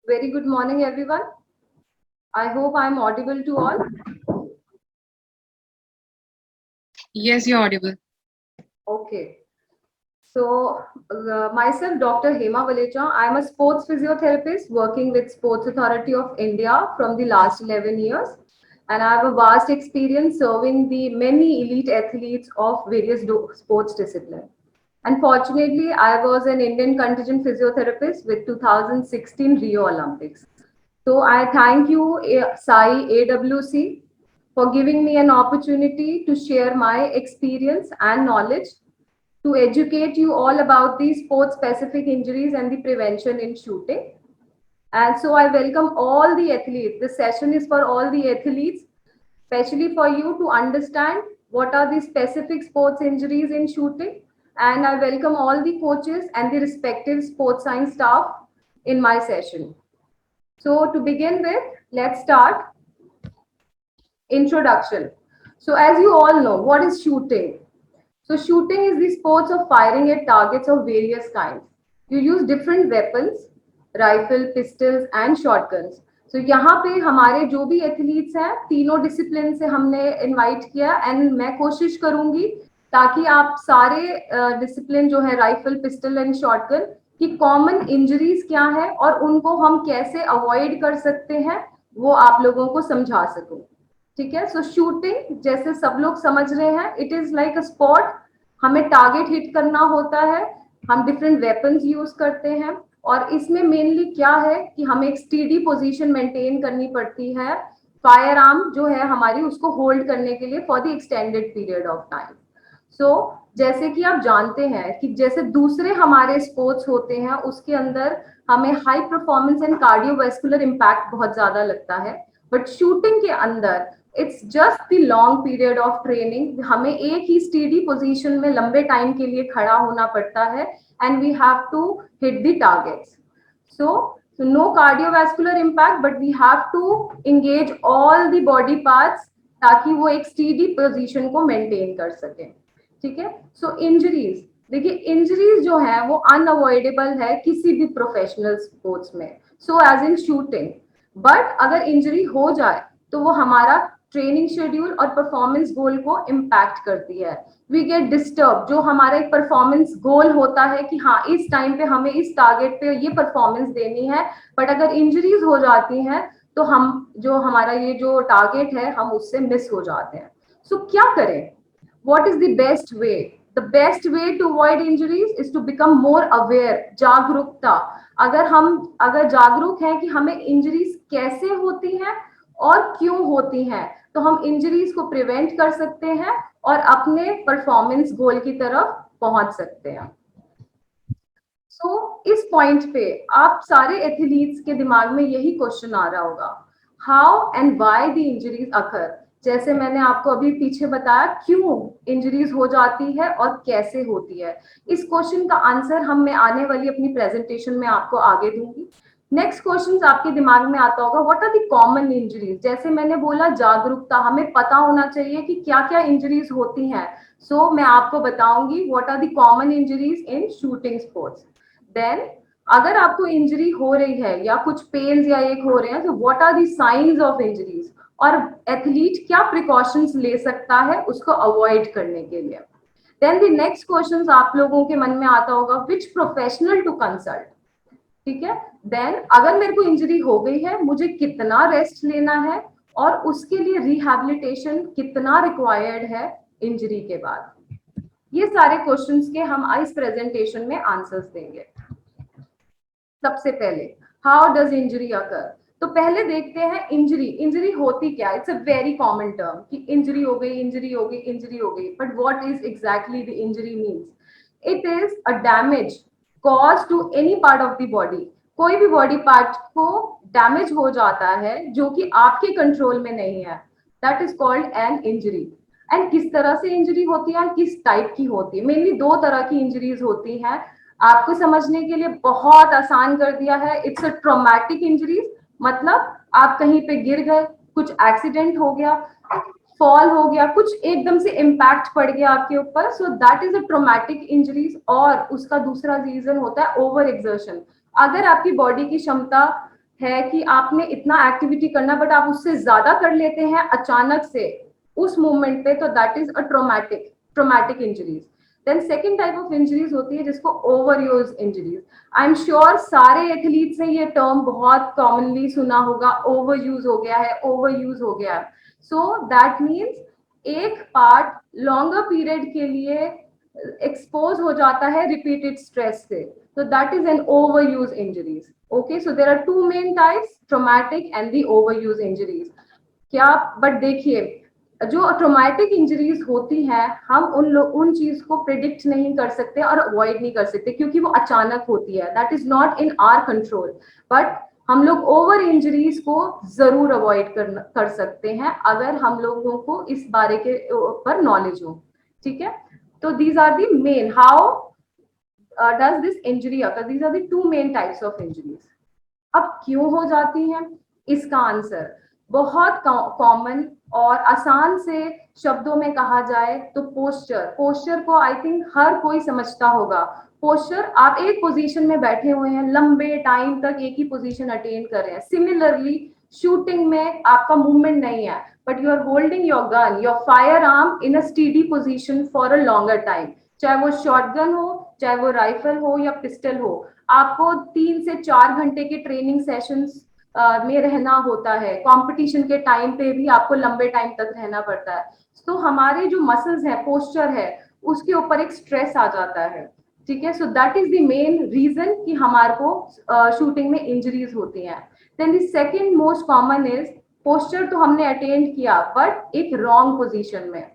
Very good morning, everyone. I hope I'm audible to all. Yes, you're audible. Okay. So, myself, Dr. Hema Valecha. I'm a sports physiotherapist working with Sports Authority of India from the last 11 years. And I have a vast experience serving the many elite athletes of various sports disciplines. Unfortunately, I was an Indian contingent physiotherapist with 2016 Rio Olympics. So I thank you, Sai AWC, for giving me an opportunity to share my experience and knowledge to educate you all about the sports specific injuries and the prevention in shooting. And so I welcome all the athletes. This session is for all the athletes, especially for you to understand what are the specific sports injuries in shooting. And I welcome all the coaches and the respective sports science staff in my session. So to begin with, let's start. Introduction. So as you all know, what is shooting? So shooting is the sports of firing at targets of various kinds. You use different weapons, rifle, pistols and shotguns. So यहाँ पे हमारे जो भी athletes हैं तीनों discipline से हमने invite किया एंड मैं कोशिश करूंगी ताकि आप सारे डिसिप्लिन जो है राइफल पिस्टल एंड शॉटगन की कॉमन इंजरीज क्या है और उनको हम कैसे अवॉइड कर सकते हैं वो आप लोगों को समझा सकूं। ठीक है। सो शूटिंग जैसे सब लोग समझ रहे हैं it is like a sport. हमें टारगेट हिट करना होता है, हम डिफरेंट वेपन्स यूज करते हैं और इसमें मेनली क्या है कि हमें एक स्टीडी पोजीशन मेंटेन करनी पड़ती है। फायर आर्म जो है हमारी उसको होल्ड करने के लिए for the extended period of time. So जैसे कि आप जानते हैं कि जैसे दूसरे हमारे स्पोर्ट्स होते हैं उसके अंदर हमें high performance and cardiovascular impact बहुत ज्यादा लगता है, बट शूटिंग के अंदर it's just the long period of training. हमें एक ही स्टीडी पोजीशन में लंबे टाइम के लिए खड़ा होना पड़ता है and we have to hit the targets. So no cardiovascular impact, but we have to engage all the body parts ताकि वो एक स्टीडी पोजीशन को मेंटेन कर सके। ठीक है। सो इंजरीज, देखिए इंजरीज जो है वो अनअवॉइडेबल है किसी भी प्रोफेशनल स्पोर्ट्स में, so as in shooting. But अगर इंजरी हो जाए तो वो हमारा ट्रेनिंग शेड्यूल और परफॉर्मेंस गोल को इम्पैक्ट करती है। वी गेट डिस्टर्ब, जो हमारा एक परफॉर्मेंस गोल होता है कि हाँ इस टाइम पे हमें इस टारगेट पे ये परफॉर्मेंस देनी है, बट अगर इंजरीज हो जाती हैं तो हम जो हमारा ये जो टारगेट है हम उससे मिस हो जाते हैं। सो क्या करें? what is the best way? The best way to avoid injuries is to become more aware, जागरूकता। अगर जागरूक हैं कि हमें इंजरीज कैसे होती हैं और क्यों होती हैं तो हम इंजरीज को प्रिवेंट कर सकते हैं और अपने परफॉर्मेंस गोल की तरफ पहुंच सकते हैं। इस पॉइंट पे आप सारे एथलीट्स के दिमाग में यही क्वेश्चन आ रहा होगा, how and why the injuries occur. जैसे मैंने आपको अभी पीछे बताया क्यों इंजरीज हो जाती है और कैसे होती है। इस क्वेश्चन का आंसर मैं आने वाली अपनी प्रेजेंटेशन में आपको आगे दूंगी। नेक्स्ट क्वेश्चन आपके दिमाग में आता होगा, what are the common injuries. जैसे मैंने बोला जागरूकता, हमें पता होना चाहिए कि क्या क्या इंजरीज होती हैं। मैं आपको बताऊंगी what are the common injuries in shooting sports. Then अगर आपको इंजरी हो रही है या कुछ पेन्स या एक हो रहे हैं तो what are the science of injuries और एथलीट क्या प्रिकॉशंस ले सकता है उसको अवॉइड करने के लिए। देन द नेक्स्ट क्वेश्चन आप लोगों के मन में आता होगा, विच प्रोफेशनल टू कंसल्ट। ठीक है। देन अगर मेरे को इंजरी हो गई है मुझे कितना रेस्ट लेना है और उसके लिए रिहैबिलिटेशन कितना रिक्वायर्ड है इंजरी के बाद। ये सारे क्वेश्चंस के हम इस प्रेजेंटेशन में आंसर्स देंगे। सबसे पहले हाउ डज इंजरी अकर। तो पहले देखते हैं इंजरी होती क्या। It's a very common term कि इंजरी हो गई इंजरी हो गई इंजरी हो गई, but what is exactly the injury means. It is a damage cause to any part of the body. कोई भी बॉडी पार्ट को डैमेज हो जाता है जो कि आपके कंट्रोल में नहीं है, that is called an injury. And किस तरह से इंजरी होती है, किस टाइप की होती है। मेनली दो तरह की इंजरीज होती हैं। आपको समझने के लिए बहुत आसान कर दिया है, इट्स अ ट्रॉमेटिक इंजरीज। मतलब आप कहीं पे गिर गए, कुछ एक्सीडेंट हो गया, फॉल हो गया, कुछ एकदम से इम्पैक्ट पड़ गया आपके ऊपर, सो that is a traumatic injuries. और उसका दूसरा रीजन होता है ओवर एक्सर्शन। अगर आपकी बॉडी की क्षमता है कि आपने इतना एक्टिविटी करना बट आप उससे ज्यादा कर लेते हैं अचानक से उस मोमेंट पे, तो that is a traumatic injuries. Then second type of injuries होती है जिसको over use injuries. I am sure सारे एथलीट्स ने ये टर्म बहुत कॉमनली सुना होगा, ओवर यूज हो गया है, ओवर यूज हो गया है. सो दैट मीन्स एक पार्ट लॉन्गर पीरियड के लिए एक्सपोज हो जाता है रिपीटेड स्ट्रेस से. So that is an overuse injuries. Okay, so there are two main types, traumatic and the overuse injuries. क्या, बट देखिए, जो ट्रोमैटिक इंजरीज होती हैं हम उन चीज को प्रिडिक्ट नहीं कर सकते और अवॉइड नहीं कर सकते क्योंकि वो अचानक होती है. That is not in our control. But हम लोग ओवर इंजरीज को जरूर अवॉइड कर सकते हैं अगर हम लोगों को इस बारे के ऊपर नॉलेज हो. ठीक है, तो these are the main how does this injury occur. These are the two main types of injuries. अब क्यों हो जाती हैं, इसका आंसर बहुत कॉमन और आसान से शब्दों में कहा जाए तो पोस्चर को आई थिंक हर कोई समझता होगा. पोस्चर, आप एक पोजीशन में बैठे हुए हैं, लंबे टाइम तक एक ही पोजीशन अटेन कर रहे हैं. सिमिलरली शूटिंग में आपका मूवमेंट नहीं है but you are holding your gun, your fire arm in a steady position for a longer time. चाहे वो शॉटगन हो, चाहे वो राइफल हो या पिस्टल हो, आपको 3 से 4 घंटे के ट्रेनिंग सेशंस में रहना होता है. कंपटीशन के टाइम पे भी आपको लंबे टाइम तक रहना पड़ता है. तो हमारे जो मसल्स है, पोस्चर है, उसके ऊपर एक स्ट्रेस आ जाता है. ठीक है, so that is the main reason कि हमारे को शूटिंग में इंजरीज होती हैं. Then the second most common is posture तो हमने अटेंड किया बट एक रॉन्ग पोजीशन में.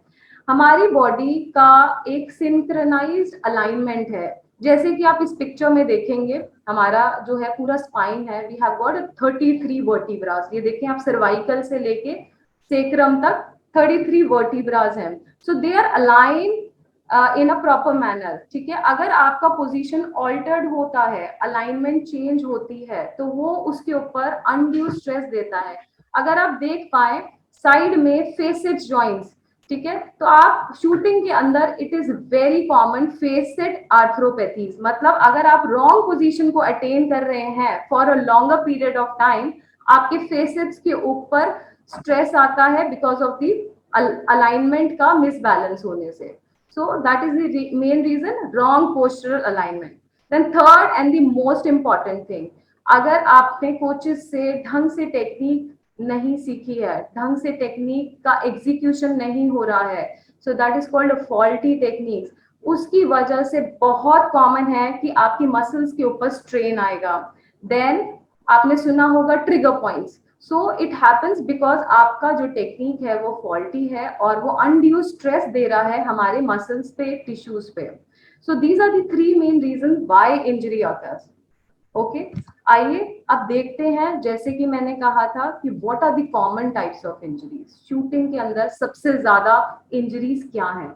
हमारी बॉडी का एक सिंक्रोनाइज्ड अलाइनमेंट है. जैसे कि आप इस पिक्चर में देखेंगे, हमारा जो है पूरा स्पाइन है, वी हैव गॉट 33 वर्टिब्रास. ये देखें आप, सर्वाइकल से लेके सेक्रम तक 33 वर्टिब्रास हैं. So they are align in a proper manner. ठीक है, अगर आपका पोजीशन ऑल्टर्ड होता है, अलाइनमेंट चेंज होती है, तो वो उसके ऊपर अनड्यू स्ट्रेस देता है. अगर आप देख पाए साइड में फेसेट जॉइंट्स, ठीक है, तो आप शूटिंग के अंदर it is very common facet arthropathies. मतलब अगर आप रॉन्ग पोजीशन को अटेन कर रहे हैं for a longer period of time, आपके फेसेट्स के ऊपर स्ट्रेस आता है बिकॉज ऑफ द अलाइनमेंट का मिसबैलेंस होने से. So that is the main reason, wrong postural alignment. Then third and the most important thing, अगर आपने कोचेस से ढंग से टेक्निक नहीं सीखी है, ढंग से टेक्निक का एग्जीक्यूशन नहीं हो रहा है, so that is called faulty techniques. उसकी वजह से बहुत कॉमन है कि आपकी मसल्स के ऊपर स्ट्रेन आएगा. देन आपने सुना होगा trigger points. So it happens because आपका जो टेक्निक है वो फॉल्टी है और वो अनड्यू स्ट्रेस दे रहा है हमारे मसल्स पे, टिश्यूज पे. So these are the 3 main reason why injury occurs. Okay, आइए अब देखते हैं, जैसे कि मैंने कहा था कि what are the common types of injuries. Shooting के अंदर सबसे ज्यादा इंजरीज क्या हैं?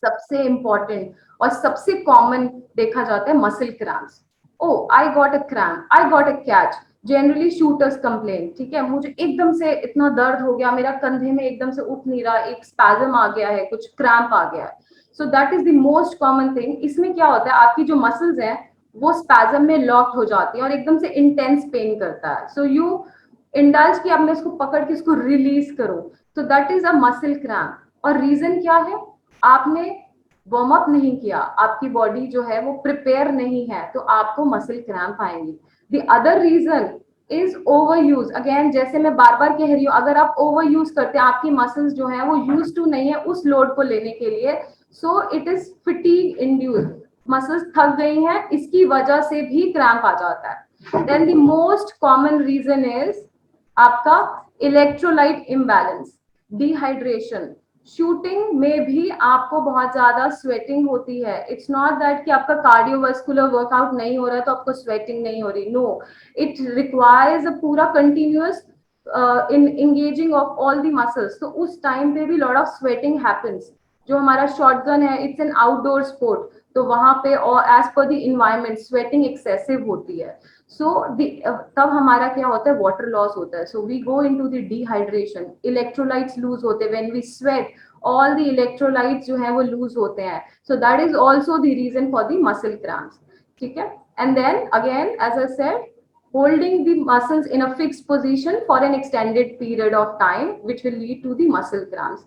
सबसे इंपॉर्टेंट और सबसे कॉमन देखा जाता है muscle cramps. Oh, I got a cramp, I got a catch. Generally shooters complain, ठीक है, मुझे एकदम से इतना दर्द हो गया, मेरा कंधे में एकदम से उठ नहीं रहा, एक स्पैजम आ गया है, कुछ क्रैम्प आ गया है. So that is the most common thing. इसमें क्या होता है, आपकी जो मसल्स हैं वो स्पैजम में लॉक्ड हो जाती है और एकदम से इंटेंस पेन करता है. सो यू इंडल्ज कि अब मैं इसको पकड़ के इसको रिलीज करूं, तो that is a muscle cramp. और रीजन क्या है, आपने वार्म अप नहीं किया, आपकी बॉडी जो है वो प्रिपेयर नहीं है, तो आपको मसल क्रैम्प आएंगी. The other reason is over use. Again, जैसे मैं बार बार कह रही हूँ, अगर आप ओवर यूज करते हैं, आपकी मसल्स जो है वो यूज टू नहीं है उस लोड को लेने के लिए, सो इट इज फिटीग इंड्यूस. मसल्स थक गई हैं, इसकी वजह से भी क्रैम्प आ जाता है. Then the most common reason is आपका इलेक्ट्रोलाइट इम्बैलेंस, डिहाइड्रेशन. शूटिंग में भी आपको बहुत ज्यादा स्वेटिंग होती है. इट्स नॉट दैट कि आपका कार्डियोवास्कुलर वर्कआउट नहीं हो रहा है तो आपको स्वेटिंग नहीं हो रही. नो, इट रिक्वायर्स अ पूरा continuous in engaging of all the muscles. तो उस टाइम पे भी लॉट ऑफ स्वेटिंग हैपेंस. जो हमारा शॉटगन है, इट्स एन आउटडोर स्पोर्ट, तो वहां पे और as per the environment sweating excessive होती है. सो तब हमारा क्या होता है, वाटर लॉस होता है. So we go into the dehydration, electrolytes lose होते हैं. When we sweat, all the electrolytes जो है वो लूज होते हैं. So that is also the reason for the muscle cramps. ठीक है, and then again as I said, holding the muscles in a fixed position for an extended period of time which will lead to the muscle cramps.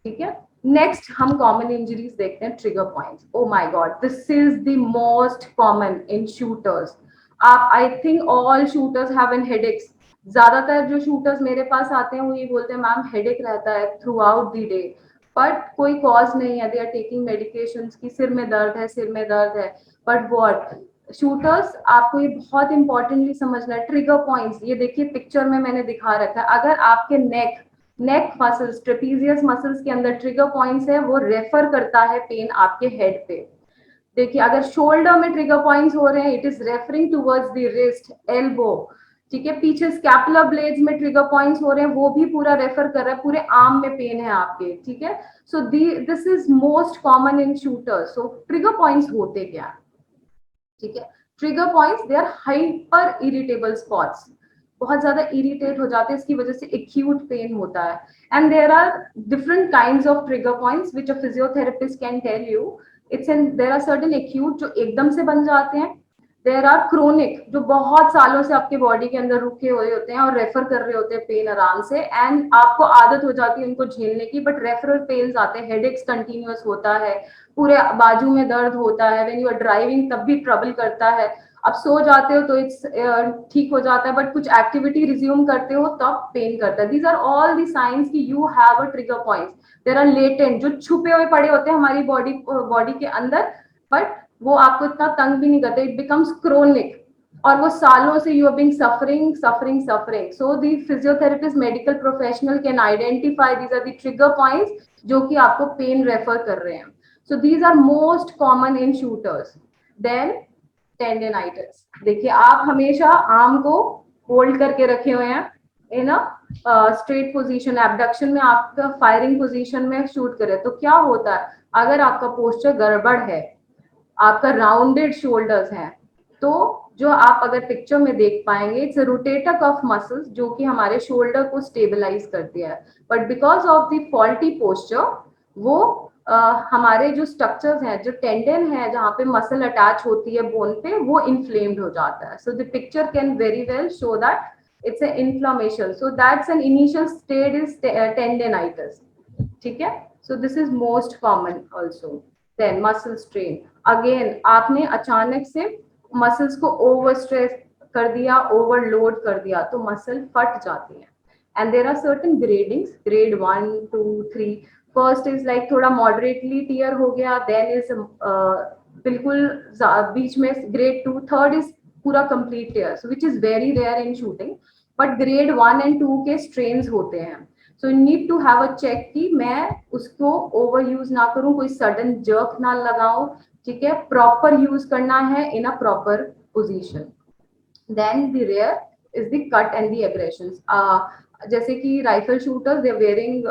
ठीक है. Next हम common injuries देखते हैं, trigger points. Oh my god, this is the most common in shooters. आप, I think all shooters have an headaches. ज्यादातर जो shooters मेरे पास आते हैं वो ये बोलते हैं मैम हेडेक रहता है throughout the day, but कोई कॉज नहीं है, दे आर टेकिंग मेडिकेशंस की सिर में दर्द है, सिर में दर्द है. बट व्हाट शूटर्स, आपको ये बहुत इंपॉर्टेंटली समझना है, ट्रिगर पॉइंट्स. ये देखिए पिक्चर में मैंने दिखा रखा है. अगर आपके नेक मसल्स, ट्रेपीजियस मसल्स के अंदर ट्रिगर पॉइंट्स है, वो रेफर करता है पेन आपके हेड पे. देखिए अगर शोल्डर में ट्रिगर पॉइंट्स हो रहे हैं, it is referring towards the wrist, elbow. ठीक है, पीछे स्कैपुलर ब्लेड्स में ट्रिगर पॉइंट्स हो रहे हैं, वो भी पूरा रेफर कर रहा है, पूरे आर्म में पेन है आपके. ठीक है, so this is most common in shooters. So trigger points होते क्या है? ठीक है, trigger points they are hyper irritable spots. बहुत ज्यादा इरिटेट हो जाते हैं, इसकी वजह से एक्यूट पेन होता है. And there are different kinds of trigger points which a physiotherapist can tell you. It's an, there are certain acute जो एकदम से बन जाते हैं. देयर आर क्रोनिक जो बहुत सालों से आपके बॉडी के अंदर रुके हुए होते हैं और रेफर कर रहे होते हैं पेन आराम से, एंड आपको आदत हो जाती है उनको झेलने की, बट रेफरल पेन्स आते हैं, हेडेक्स कंटिन्यूअस होता है, पूरे बाजू में दर्द होता है, व्हेन यू आर ड्राइविंग तब भी ट्रबल करता है, अब सो जाते हो तो इट्स ठीक हो जाता है, बट कुछ एक्टिविटी रिज्यूम करते हो तब पेन करता है. These are all the science कि you have a trigger points. There are latent जो छुपे हुए पड़े होते हैं हमारी बॉडी के अंदर, बट वो आपको इतना तंग भी नहीं करते. इट बिकम्स क्रोनिक और वो सालों से you are being suffering suffering suffering. So the physiotherapist, medical professional can identify these are the trigger points जो कि आपको पेन रेफर कर रहे हैं. So these are most common in shooters. Then tendinitis. देखिए आप हमेशा आर्म को होल्ड करके रखे हुए हैं इन अ स्ट्रेट पोजीशन, एबडक्शन में आपका फायरिंग पोजीशन में शूट करे, तो क्या होता है अगर आपका पोस्चर गड़बड़ है, आपका राउंडेड शोल्डर्स हैं, तो जो आप अगर पिक्चर में देख पाएंगे, इट्स रोटेटर कफ मसल्स जो कि हमारे शोल्डर को स्टेबलाइज करती है. But because of the faulty posture वो हमारे जो स्ट्रक्चर्स हैं, जो टेंडन है जहाँ पे मसल अटैच होती है बोन पे, वो इन्फ्लेम्ड हो जाता है. So the picture can very well show that it's an inflammation. So that's an initial stage is tendinitis. ठीक है, so this is most common also. Then muscle strain. Again आपने अचानक से मसल्स को ओवर स्ट्रेस कर दिया, overload कर दिया, तो मसल फट जाती है. And there are certain gradings, grade 1 2 3. First is like थोड़ा मॉडरेटली टीयर हो गया, देन इज बिल्कुल बीच में ग्रेड 2, थर्ड इज पूरा complete tear, which is very rare in shooting. But grade 1 and 2 के स्ट्रेन्स होते हैं. So you need to have a check कि मैं उसको ओवर यूज ना करूं, कोई सडन जर्क ना लगाऊं. ठीक है, प्रॉपर यूज करना है in a proper position. Then the rare is the cut and the aggressions. जैसे कि राइफल शूटर्स, दे वेयरिंग,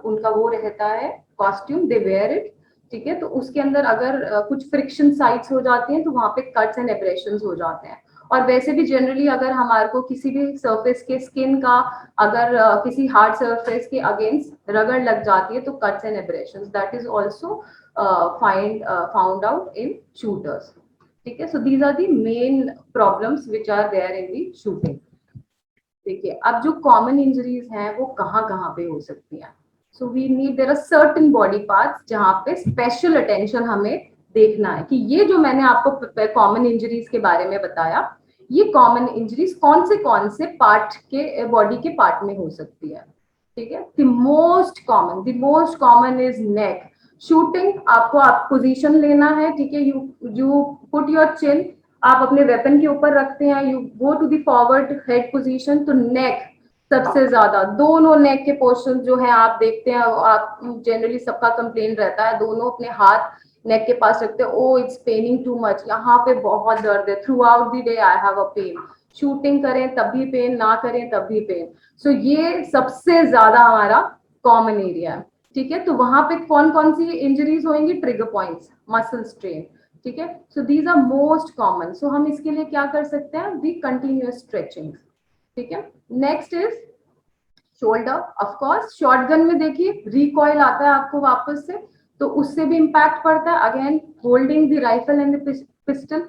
उनका वो रहता है कॉस्ट्यूम, दे वेयर इट. ठीक है, तो उसके अंदर अगर कुछ फ्रिक्शन साइट्स हो जाती हैं तो वहां पे कट्स एंड एब्रेशंस हो जाते हैं. और वैसे भी जनरली अगर हमारे को किसी भी सरफेस के स्किन का अगर किसी हार्ड सरफेस के अगेंस्ट रगड़ लग जाती है तो cuts and abrasions, that is also found out in shooters. ठीक है, so these are the main problems which are there in the shooting. देखिए अब जो कॉमन इंजरीज हैं वो कहाँ कहाँ पे हो सकती हैं. So we need, there are certain body parts जहाँ पे स्पेशल अटेंशन हमें देखना है कि ये जो मैंने आपको कॉमन इंजरीज के बारे में बताया, ये कॉमन इंजरीज कौन से पार्ट के, बॉडी के पार्ट में हो सकती है. ठीक है, the most common is neck. Shooting आपको आप पोजीशन लेना है. ठीक है, यू पुट योर चिन, आप अपने वेपन के ऊपर रखते हैं, you go to the forward head position. तो नेक सबसे ज्यादा, दोनों नेक के पोर्शन जो है आप देखते हैं, आप जनरली सबका कंप्लेन रहता है, दोनों अपने हाथ नेक के पास रखते हैं, oh it's paining too much, यहाँ पे बहुत दर्द है, throughout the day I have a pain. Shooting करें तब भी पेन, ना करें तब भी पेन. सो ये सबसे ज्यादा हमारा कॉमन एरिया है. ठीक है, तो वहां पे कौन कौन सी इंजरीज होंगी? Trigger points, muscle strain. ठीक है, so these are most common. So हम इसके लिए क्या कर सकते हैं? The continuous stretching. ठीक है, next is shoulder. Of course shotgun में देखिए रिकॉइल आता है आपको वापस से, तो उससे भी इम्पैक्ट पड़ता है. Again holding the rifle and the pistol,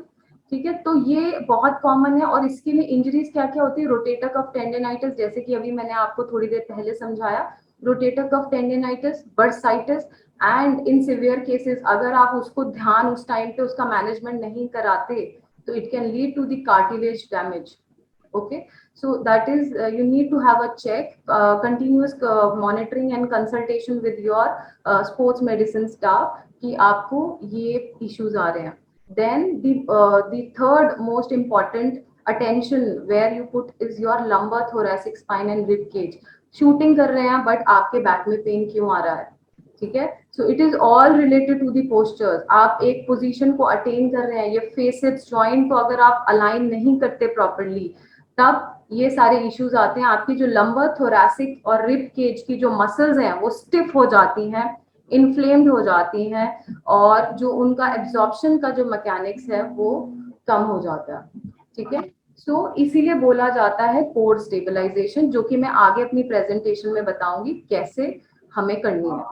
ठीक है, तो ये बहुत कॉमन है। और इसके लिए इंजरीज क्या क्या होती है, रोटेटर कफ टेंडिनाइटिस, जैसे कि अभी मैंने आपको थोड़ी देर पहले समझाया, rotator cuff tendinitis, bursitis, and in severe cases अगर आप उसको ध्यान उस टाइम पे उसका मैनेजमेंट नहीं कराते तो it can lead to the cartilage damage. Okay, so that is you need to have a check, continuous monitoring and consultation with your sports medicine staff कि आपको ये issues आ रहे हैं। Then the third most important attention where you put is your lumbar thoracic spine and rib cage। Shooting कर रहे हैं but आपके back में पेन क्यों आ रहा है, ठीक है। So it is all related to the postures. आप एक पोजीशन को अटेन कर रहे हैं, ये फेसेस जॉइंट को अगर आप अलाइन नहीं करते प्रॉपरली तब ये सारे इश्यूज आते हैं। आपकी जो लंबर थोरैसिक और रिब केज की जो मसल्स हैं वो स्टिफ हो जाती हैं, इन्फ्लेम्ड हो जाती हैं, और जो उनका एब्जॉर्प्शन का जो मैकेनिक्स है वो कम हो जाता है, ठीक है। सो इसीलिए बोला जाता है कोर स्टेबलाइजेशन, जो कि मैं आगे अपनी प्रेजेंटेशन में बताऊंगी कैसे हमें करनी है,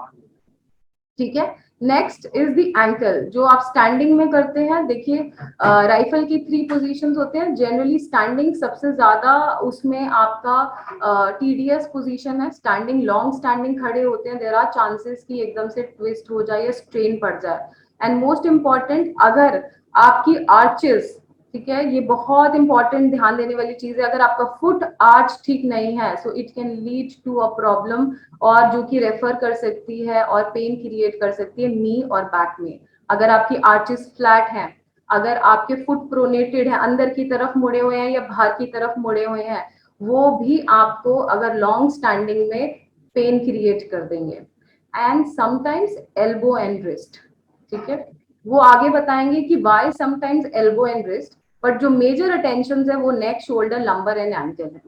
ठीक है। नेक्स्ट इज द एंकल, जो आप स्टैंडिंग में करते हैं। देखिए राइफल की 3 पोजीशंस होते हैं, जनरली स्टैंडिंग सबसे ज्यादा उसमें आपका टीडीएस पोजीशन है। स्टैंडिंग, लॉन्ग स्टैंडिंग खड़े होते हैं, देयर आर चांसेस कि एकदम से ट्विस्ट हो जाए या स्ट्रेन पड़ जाए। एंड मोस्ट इंपॉर्टेंट, अगर आपकी आर्चेस, ठीक है, ये बहुत इंपॉर्टेंट ध्यान देने वाली चीज है, अगर आपका फुट आर्च ठीक नहीं है so it can lead to a problem, और जो कि रेफर कर सकती है और पेन क्रिएट कर सकती है नी और बैक में। अगर आपकी आर्चेस फ्लैट हैं, अगर आपके फुट प्रोनेटेड है, अंदर की तरफ मुड़े हुए हैं या बाहर की तरफ मुड़े हुए हैं, वो भी आपको अगर लॉन्ग स्टैंडिंग में पेन क्रिएट कर देंगे। And sometimes elbow and wrist, ठीक है, वो आगे बताएंगे कि why sometimes elbow and wrist, but जो मेजर अटेंशन है वो neck, shoulder, lumbar and ankle है।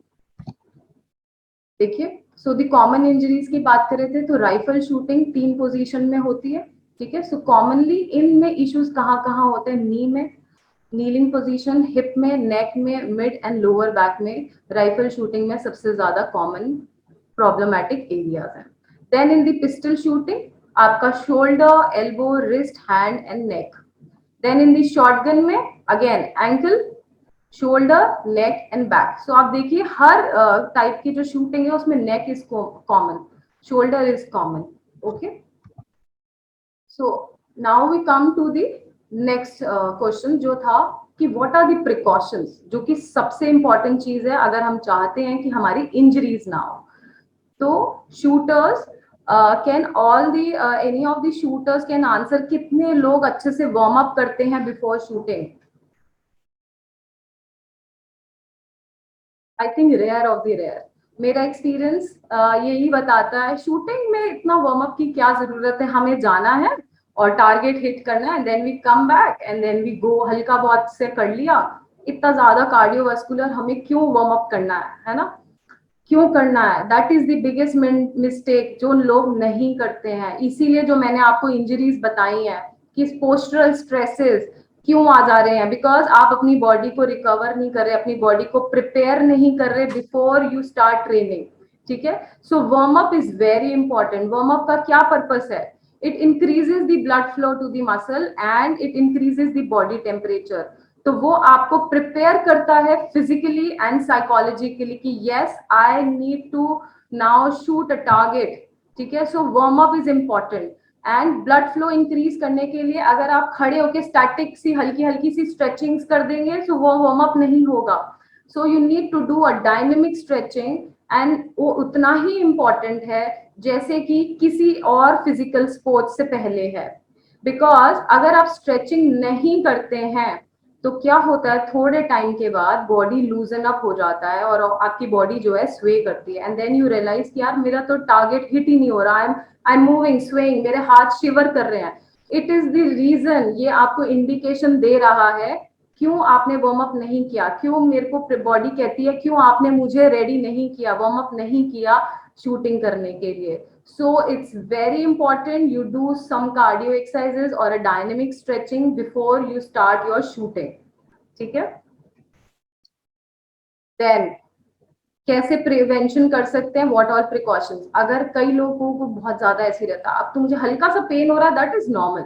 देखिए, सो द कॉमन इंजरीज की बात करें थे तो राइफल शूटिंग 3 पोजीशन में होती है, ठीक है। सो कॉमनली इनमें इश्यूज कहाँ कहाँ होते हैं, नी में, नीलिंग पोजीशन, हिप में, नेक में, मिड एंड लोअर बैक में राइफल शूटिंग में सबसे ज्यादा कॉमन प्रॉब्लमेटिक एरियाज हैं। Then in the pistol shooting आपका shoulder, elbow, wrist, hand and neck. Then in the shotgun में again ankle, shoulder, neck and back. So आप देखिए हर टाइप की जो शूटिंग है उसमें neck is common, shoulder is common, okay. So now we come to the next question, जो था कि व्हाट आर द प्रिकॉशंस, जो कि सबसे इंपॉर्टेंट चीज है अगर हम चाहते हैं कि हमारी इंजरीज ना हो। तो shooters can all the any of the shooters can answer, कितने लोग अच्छे से वार्म अप करते हैं before shooting? I think rare of the rare. मेरा एक्सपीरियंस यही बताता है, शूटिंग में इतना वार्म अप की क्या जरूरत है, हमें जाना है और टारगेट हिट करना है, then we come back and then we go, हल्का बहुत से कर लिया। इतना ज्यादा कार्डियोवास्कुलर हमें क्यों वार्म अप करना है ना, क्यों करना है? That is the biggest mistake जो लोग नहीं करते हैं। इसीलिए जो मैंने आपको इंजरीज बताई हैं कि पोस्टरल स्ट्रेसेस क्यों आ जा रहे हैं, बिकॉज आप अपनी बॉडी को रिकवर नहीं कर रहे, अपनी बॉडी को प्रिपेयर नहीं कर रहे बिफोर यू स्टार्ट ट्रेनिंग, ठीक है। So warm up is very important. Warm up का क्या पर्पस है? It increases the blood flow to the muscle and it increases the body temperature. तो वो आपको प्रिपेयर करता है फिजिकली एंड साइकोलॉजिकली कि yes I need to now shoot a target, ठीक है। So warm up is important. And blood flow increase करने के लिए अगर आप खड़े होकर स्टैटिक सी हल्की हल्की सी स्ट्रेचिंग्स कर देंगे तो वो वार्म अप नहीं होगा। So you need to do a dynamic stretching, and वो उतना ही इंपॉर्टेंट है जैसे कि किसी और फिजिकल स्पोर्ट्स से पहले है। बिकॉज अगर आप स्ट्रेचिंग नहीं करते हैं तो क्या होता है, थोड़े टाइम के बाद बॉडी लूजन अप हो जाता है और आपकी बॉडी जो है स्वे करती है, एंड देन यू रियलाइज कि यार मेरा तो टारगेट हिट ही नहीं हो रहा, आई एम मूविंग, स्वेइंग, मेरे हाथ शिवर कर रहे हैं। इट इज द रीजन, ये आपको इंडिकेशन दे रहा है क्यों आपने वार्म अप नहीं किया, क्यों मेरे को बॉडी कहती है क्यों आपने मुझे रेडी नहीं किया, वार्म अप नहीं किया शूटिंग करने के लिए। So it's very important you do some cardio exercises or a dynamic stretching before you start your shooting, ठीक है। Then कैसे प्रिवेंशन कर सकते हैं, व्हाट ऑल प्रिकॉशंस? अगर कई लोगों को बहुत ज्यादा ऐसी रहता है, अब तो मुझे हल्का सा पेन हो रहा है, दैट इज नॉर्मल।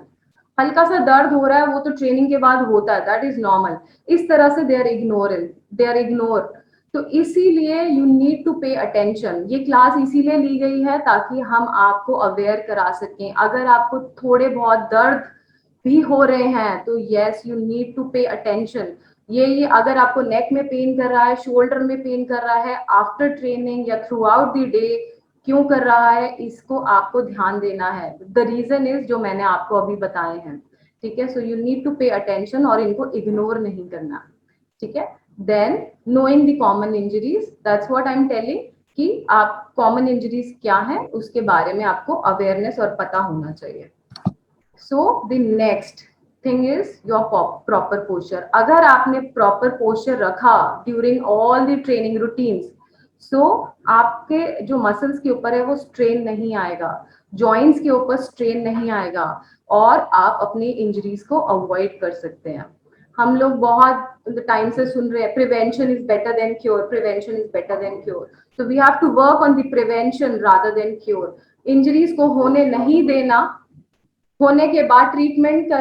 हल्का सा दर्द हो रहा है, वो तो ट्रेनिंग के बाद होता है, दैट इज नॉर्मल। इस तरह से दे आर इग्नोर। तो इसीलिए you need to pay attention. ये क्लास इसीलिए ली गई है ताकि हम आपको अवेयर करा सकें। अगर आपको थोड़े बहुत दर्द भी हो रहे हैं तो yes, you need to pay attention. ये अगर आपको नेक में पेन कर रहा है, शोल्डर में पेन कर रहा है, आफ्टर ट्रेनिंग या थ्रू आउट द डे क्यों कर रहा है, इसको आपको ध्यान देना है। द रीजन इज जो मैंने आपको अभी बताए हैं। ठीक है, so you need to pay attention और इनको इग्नोर नहीं करना। ठीक है, then knowing the common injuries, that's what I am telling, कि आप कॉमन इंजरीज क्या है उसके बारे में आपको अवेयरनेस और पता होना चाहिए। So the next thing is your proper posture. अगर आपने प्रॉपर पोस्चर रखा during all the training routines, so आपके जो मसल्स के ऊपर है वो स्ट्रेन नहीं आएगा, जॉइंट्स के ऊपर स्ट्रेन नहीं आएगा, और आप अपनी इंजरीज को अवॉइड कर सकते हैं। हम लोग बहुत टाइम से सुन रहे हैं prevention is better than cure, prevention is better than cure. So we have to work on the prevention rather than cure. Injuries को होने नहीं देना, होने के बाद ट्रीटमेंट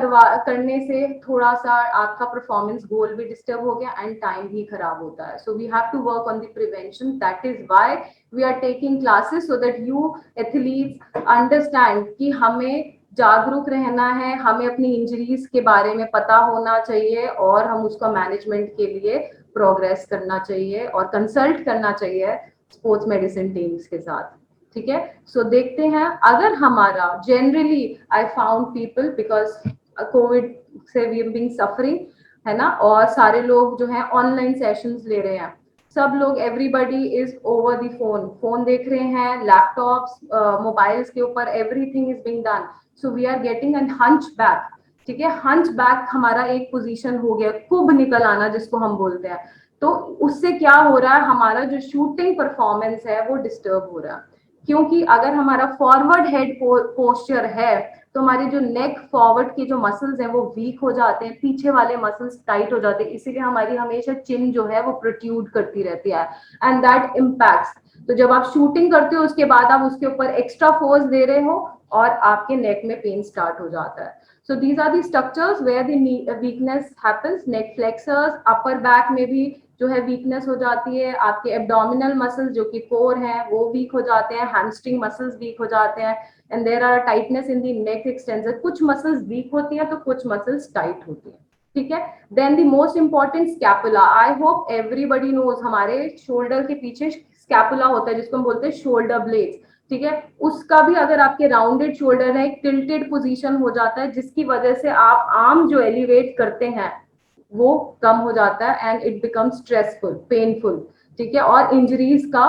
करने से थोड़ा सा आपका परफॉर्मेंस गोल भी डिस्टर्ब हो गया एंड टाइम भी खराब होता है। So we have to work on the prevention, that is why we are taking classes, so that you athletes understand कि हमें जागरूक रहना है, हमें अपनी इंजरीज के बारे में पता होना चाहिए और हम उसका मैनेजमेंट के लिए प्रोग्रेस करना चाहिए और कंसल्ट करना चाहिए स्पोर्ट्स मेडिसिन टीम्स के साथ। ठीक है, सो देखते हैं। अगर हमारा generally I found people because Covid से वी हैव बीन सफरिंग, है ना, और सारे लोग जो है ऑनलाइन सेशंस ले रहे हैं, सब लोग everybody is over the phone, phone देख रहे हैं, लैपटॉप्स मोबाइल्स के ऊपर everything is being done, so we are getting an hunch back. ठीक है, हंच बैक हमारा एक पोजीशन हो गया, कुब निकल आना जिसको हम बोलते हैं। तो उससे क्या हो रहा है, हमारा जो शूटिंग परफॉर्मेंस है वो डिस्टर्ब हो रहा है, क्योंकि अगर हमारा फॉरवर्ड हेड पोस्चर है तो हमारे जो नेक फॉरवर्ड के जो मसल्स हैं वो वीक हो जाते हैं, पीछे वाले मसल्स टाइट हो जाते हैं, इसीलिए हमारी हमेशा चिन जो है वो प्रोट्रूड करती रहती है एंड दैट इम्पैक्ट्स। तो जब आप शूटिंग करते हो उसके बाद आप उसके ऊपर एक्स्ट्रा फोर्स दे रहे हो और आपके नेक में पेन स्टार्ट हो जाता है। So these are the structures where the weakness happens, neck flexors, upper back में भी जो है वीकनेस हो जाती है, आपके एब्डोमिनल मसल्स जो कि कोर हैं वो वीक हो जाते हैं, हैमस्ट्रिंग मसल्स वीक हो जाते हैं, and there are tightness in the neck extensor. कुछ मसल्स वीक होती हैं तो कुछ मसल्स टाइट होती हैं। ठीक है, then the most important scapula. I hope everybody knows हमारे शोल्डर के पीछे स्कैपुला होता है जिसको हम बोलते हैं शोल्डर ब्लेड्स। ठीक है, उसका भी अगर आपके राउंडेड शोल्डर है एक टिल्टेड पोजीशन हो जाता है जिसकी वजह से आप आर्म जो एलिवेट करते हैं वो कम हो जाता है and it become stressful, painful. ठीक है, और इंजरीज का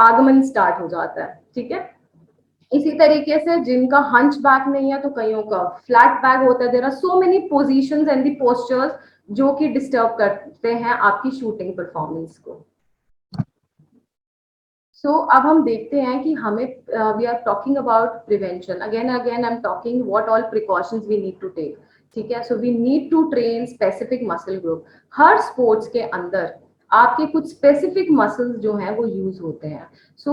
आगमन स्टार्ट हो जाता है। ठीक है, इसी तरीके से जिनका हंच बैक नहीं है तो कईयों का फ्लैट बैक होता है। There are so many positions and the postures जो कि डिस्टर्ब करते हैं आपकी शूटिंग परफॉर्मेंस को। सो अब हम देखते हैं कि हमें we are talking about prevention, again again I am talking what all precautions we need to take. ठीक है, so we need to train specific muscle group. हर स्पोर्ट्स के अंदर आपके कुछ स्पेसिफिक मसल्स जो हैं वो यूज होते हैं। So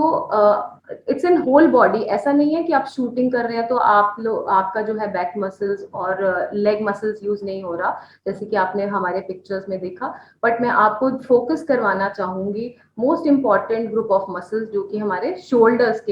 it's an whole body, ऐसा नहीं है कि आप शूटिंग कर रहे हैं तो आपका जो है बैक मसल्स और लेग मसल्स यूज नहीं हो रहा, जैसे कि आपने हमारे पिक्चर्स में देखा। बट मैं आपको फोकस करवाना चाहूंगी most important group of muscles जो कि हमारे शोल्डर्स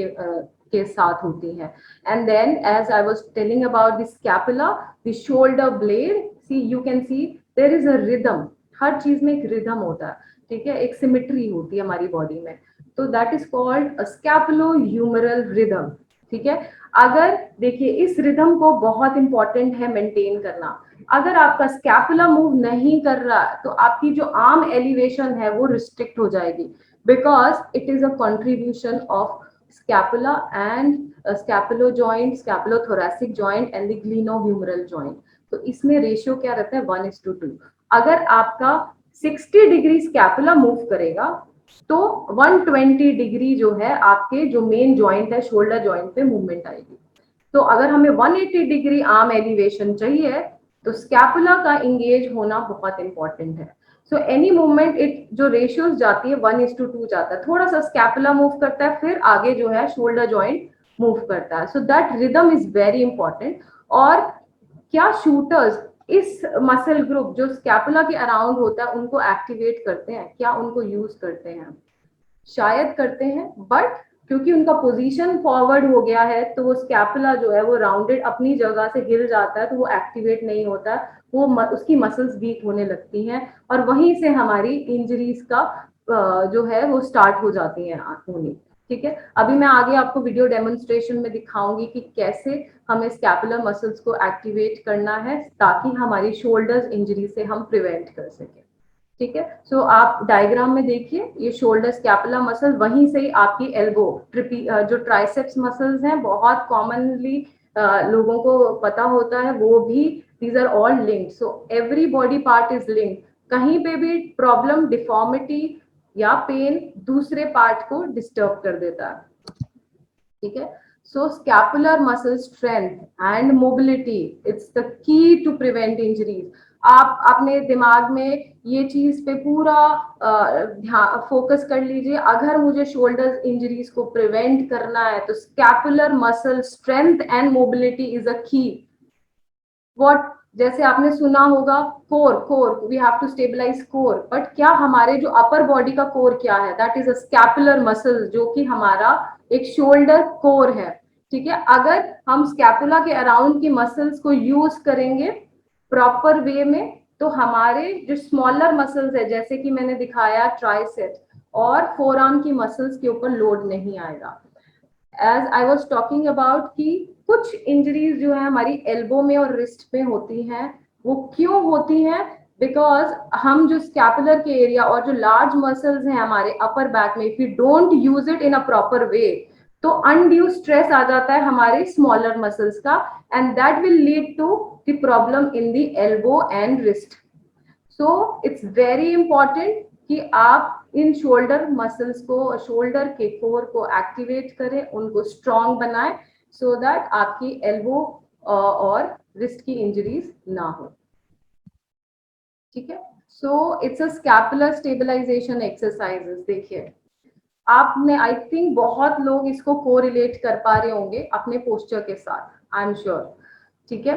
के साथ होती हैं। And then as I was telling about the scapula, the shoulder blade, see you can see there is a rhythm, हर चीज में एक रिदम होता है। ठीक है, एक सिमेट्री होती है हमारी बॉडी में, तो that is called a scapulo humeral rhythm. ठीक है, अगर देखिए इस रिदम को बहुत इंपॉर्टेंट है मेंटेन करना। अगर आपका स्कैपुला मूव नहीं कर रहा तो आपकी जो आर्म एलिवेशन है वो रिस्ट्रिक्ट हो जाएगी, because it is a contribution of scapula and scapulo joint, scapulothoracic joint and the glenohumeral joint। तो इसमें रेशियो क्या रहता है 1:2। अगर आपका 60 डिग्री स्कैपुला मूव करेगा तो 120 डिग्री जो है आपके जो मेन जॉइंट है शोल्डर जॉइंट पे मूवमेंट आएगी। तो अगर हमें 180 डिग्री आर्म एलिवेशन चाहिए तो स्कैपुला का इंगेज होना बहुत इंपॉर्टेंट है। सो एनी मूवमेंट इट जो रेशियोज जाती है 1:2 जाता है, थोड़ा सा स्कैपुला मूव करता है फिर आगे जो है शोल्डर जॉइंट मूव करता है। So that rhythm is very important. और क्या शूटर्स इस मसल ग्रुप जो स्कैपुला के अराउंड होता है उनको एक्टिवेट करते हैं, क्या उनको यूज करते हैं? शायद करते हैं, बट क्योंकि उनका पोजीशन फॉरवर्ड हो गया है तो वो स्कैपुला जो है वो राउंडेड अपनी जगह से हिल जाता है, तो वो एक्टिवेट नहीं होता, वो उसकी मसल्स वीक होने लगती हैं और वहीं से हमारी इंजरीज का जो है वो स्टार्ट हो जाती हैं होनी। ठीक है, अभी मैं आगे आपको वीडियो डेमोन्स्ट्रेशन में दिखाऊंगी कि कैसे हमें स्कैपुलर मसल्स को एक्टिवेट करना है ताकि हमारी शोल्डर्स इंजरी से हम प्रिवेंट कर सकें। ठीक है, सो आप डायग्राम में देखिए, ये शोल्डर स्कैपुला मसल, वहीं से ही आपकी एल्बो जो ट्राइसेप्स मसल्स हैं बहुत कॉमनली लोगों को पता होता है, वो भी these are all linked, so every body part is linked. कहीं पे भी प्रॉब्लम, डिफॉर्मिटी या पेन दूसरे पार्ट को डिस्टर्ब कर देता है। ठीक है, so scapular muscle strength and mobility, it's the key to prevent injuries. आप अपने दिमाग में ये चीज पे पूरा ध्यान फोकस कर लीजिए, अगर मुझे शोल्डर इंजरीज को प्रिवेंट करना है तो scapular muscle strength and mobility is a key. What, जैसे आपने सुना होगा core, core we have to stabilize core, but क्या हमारे जो अपर बॉडी का कोर क्या है? That is a scapular muscle, जो कि हमारा एक शोल्डर कोर है। ठीक है, अगर हम स्कैपुला के अराउंड की मसल्स को यूज करेंगे प्रॉपर वे में तो हमारे जो स्मॉलर मसल्स है, जैसे कि मैंने दिखाया ट्राइसेप्स और फोरआर्म की मसल्स के ऊपर लोड नहीं आएगा। As I was talking about कि कुछ इंजरीज जो है हमारी एल्बो में और रिस्ट में होती हैं, वो क्यों होती हैं? बिकॉज हम जो स्कैपुलर के एरिया और जो लार्ज मसल्स हैं हमारे अपर बैक में, if you don't use it in a proper way तो अनड्यू स्ट्रेस आ जाता है हमारे स्मॉलर मसल्स का, and that will lead to the problem in the elbow and wrist. So it's very important कि आप इन शोल्डर मसल्स को, शोल्डर के कोर को एक्टिवेट करें, उनको स्ट्रॉन्ग बनाएं, सो दैट आपकी एल्बो और रिस्ट की इंजरीज ना हो। ठीक है, so it's a scapular stabilization exercises. देखिए, आपने आई थिंक बहुत लोग इसको कोरिलेट कर पा रहे होंगे अपने पोस्चर के साथ, आई एम श्योर। ठीक है,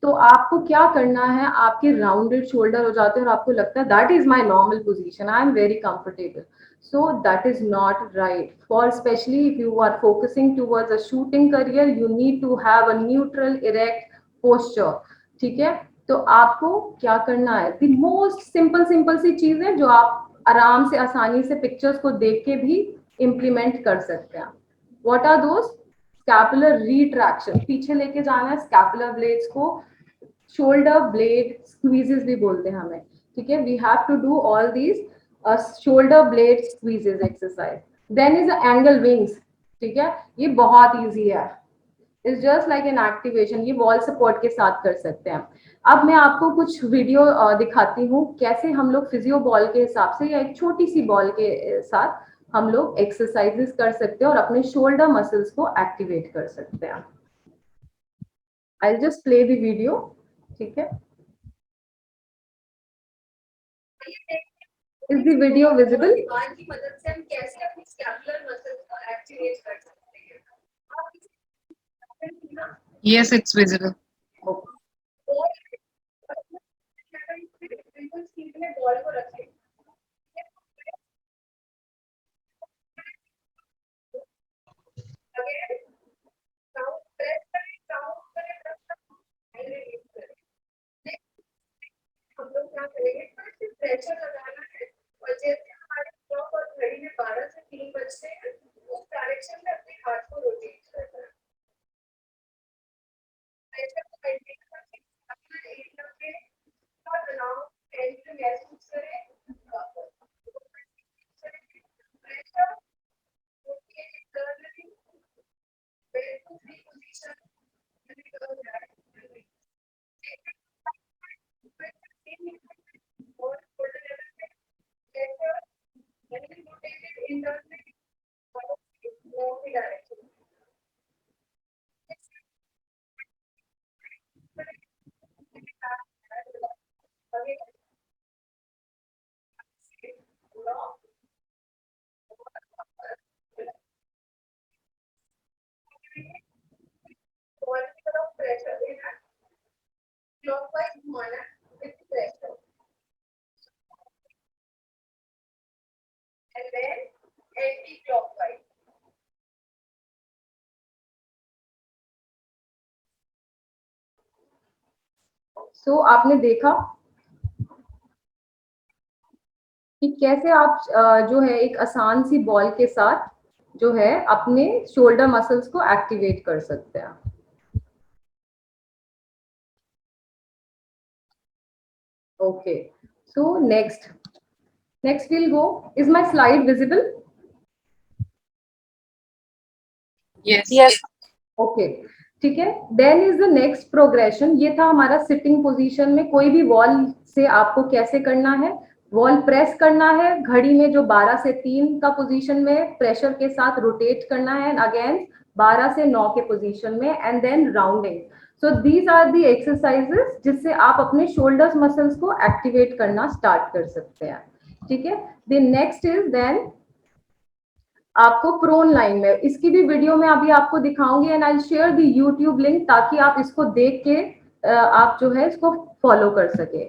तो आपको क्या करना है, आपके राउंडेड शोल्डर हो जाते हैं और आपको लगता है that is my normal position, I am very comfortable. So that is not right, for specially if you are focusing towards a shooting career, you need to have a neutral erect posture. ठीक है, तो आपको क्या करना है, the most simple simple सी चीजें जो आप आराम से आसानी से पिक्चर्स को देख के भी इम्प्लीमेंट कर सकते हैं। What are those? Scapular retraction, पीछे लेके जाना है स्कैपुलर ब्लेड्स को, शोल्डर ब्लेड स्क्वीजेस भी बोलते हैं हमें। ठीक है, we have to do all these shoulder blade squeezes exercise. Then is angle wings. ठीक है, ये बहुत ईजी है, is just like an activation, ये वॉल सपोर्ट के साथ कर सकते हैं। अब मैं आपको कुछ वीडियो दिखाती हूँ कैसे हम लोग फिजियो बॉल के हिसाब से या एक छोटी सी बॉल के साथ हम लोग एक्सरसाइजेस कर सकते हैं और अपने शोल्डर मसल्स को एक्टिवेट कर सकते हैं। I just play the video. ठीक है, इज द वीडियो विजिबल? की मदद से हम कैसे अपनी स्कैपुलर मसल्स को एक्टिवेट कर सकते हैं। Yes, it's visible. बॉल को रखें, हम लोग क्या करेंगे, सिर्फ प्रेशर लगाना है और जैसे हमारे क्लॉक और घड़ी में 12 से 3 बजते हैं उस डायरेक्शन में अपने हाथ को रोटेट करना है। प्रेशर को मेंटेन करके अपना एरिया पे और अलाउ टेंशन महसूस करें। प्रेशर रोटेट करने बिल्कुल भी पोजीशन नहीं कर रहा है। और शोल्डर लेवल पे प्रेशर नहीं रोटेटेड इंटरनली और डायरेक्शन। प्रेशर देना and then anti-clockwise. So आपने देखा कि कैसे आप जो है एक आसान सी बॉल के साथ जो है अपने शोल्डर मसल्स को एक्टिवेट कर सकते हैं. Okay, so next we'll go. Is my slide visible? Yes. Yes. Okay, ठीक है. Then is the next progression. ये था हमारा सिटिंग पोजीशन में कोई भी वॉल से आपको कैसे करना है. वॉल प्रेस करना है, घड़ी में जो 12 से 3 का पोजीशन में प्रेशर के साथ रोटेट करना है, एंड अगेन 12 से 9 के पोजीशन में, and then rounding. So these are the exercises जिससे आप अपने शोल्डर्स मसल्स को एक्टिवेट करना स्टार्ट कर सकते हैं. ठीक है. द नेक्स्ट इज देन आपको प्रोन लाइन में, इसकी भी वीडियो मैं अभी आपको दिखाऊंगी, and I share the YouTube link ताकि आप इसको देख के आप जो है इसको फॉलो कर सके.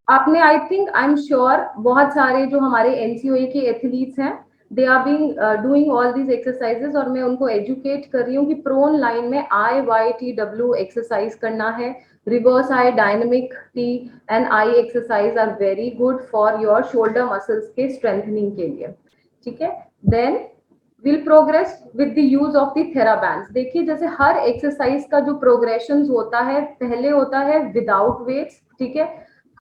आपने I think I am sure बहुत सारे जो हमारे एनसीओए के एथलीट्स हैं, they are being doing all these exercises, और मैं उनको एजुकेट कर रही हूँ कि प्रोन लाइन में IYTW एक्सरसाइज करना है. Reverse I dynamic T and I exercise are very good for your shoulder muscles के स्ट्रेंथनिंग के लिए. ठीक है. Then will progress with the use of the therabands. देखिए जैसे हर एक्सरसाइज का जो प्रोग्रेशन होता है, पहले होता है विदाउट वेट्स. ठीक है.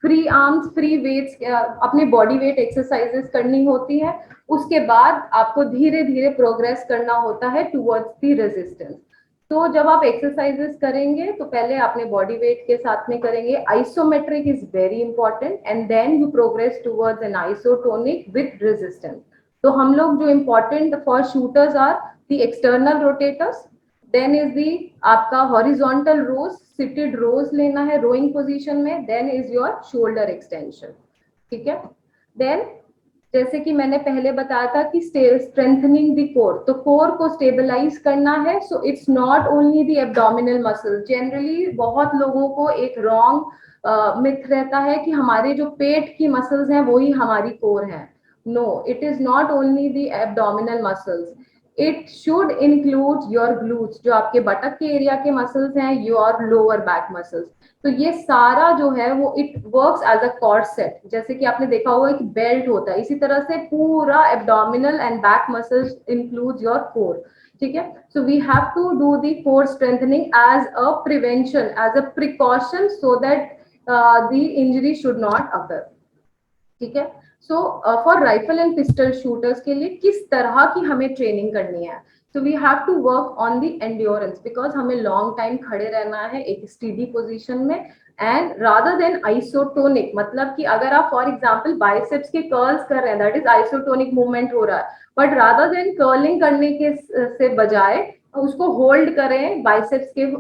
फ्री आर्म्स, फ्री वेट्स, अपने बॉडी वेट एक्सरसाइजेस करनी होती है. उसके बाद आपको धीरे धीरे प्रोग्रेस करना होता है टुवर्ड्स द रेजिस्टेंस. तो जब आप एक्सरसाइजेस करेंगे तो पहले अपने बॉडी वेट के साथ में करेंगे. Isometric is very important, and then you progress towards an isotonic with resistance. तो हम लोग जो important for shooters are the external rotators, then is the आपका हॉरिजॉन्टल रोज, सिटेड रोज लेना है रोइंग पोजीशन में, then is your shoulder extension. ठीक है. देन जैसे कि मैंने पहले बताया था कि स्ट्रेंथनिंग द कोर, तो कोर को स्टेबलाइज करना है. So it's not only the abdominal muscle. Generally बहुत लोगों को एक रॉन्ग मिथ रहता है कि हमारे जो पेट की मसल्स हैं वही हमारी कोर है. No, it is not only the abdominal muscles. It should include your glutes, जो आपके बटक के एरिया के मसल्स हैं, your lower back muscles. तो ये सारा जो है वो it works as a corset. जैसे कि आपने देखा होगा कि बेल्ट होता है, इसी तरह से पूरा abdominal and back muscles includes your core. ठीक है. So we have to do the core strengthening as a prevention, as a precaution, so that the injury should not occur. ठीक है. So for rifle and pistol shooters के लिए किस तरह की हमें ट्रेनिंग करनी है. So we have to work on the endurance, because हमें लॉन्ग टाइम खड़े रहना है एक स्टीडी पोजीशन में, एंड रादर देन आइसोटोनिक, मतलब कि अगर आप फॉर एग्जांपल बाइसेप्स के कर्ल्स कर रहे हैं, दैट इज आइसोटोनिक मूवमेंट हो रहा है. बट रादर देन कर्लिंग करने के से बजाय उसको होल्ड करें बाइसेप्स के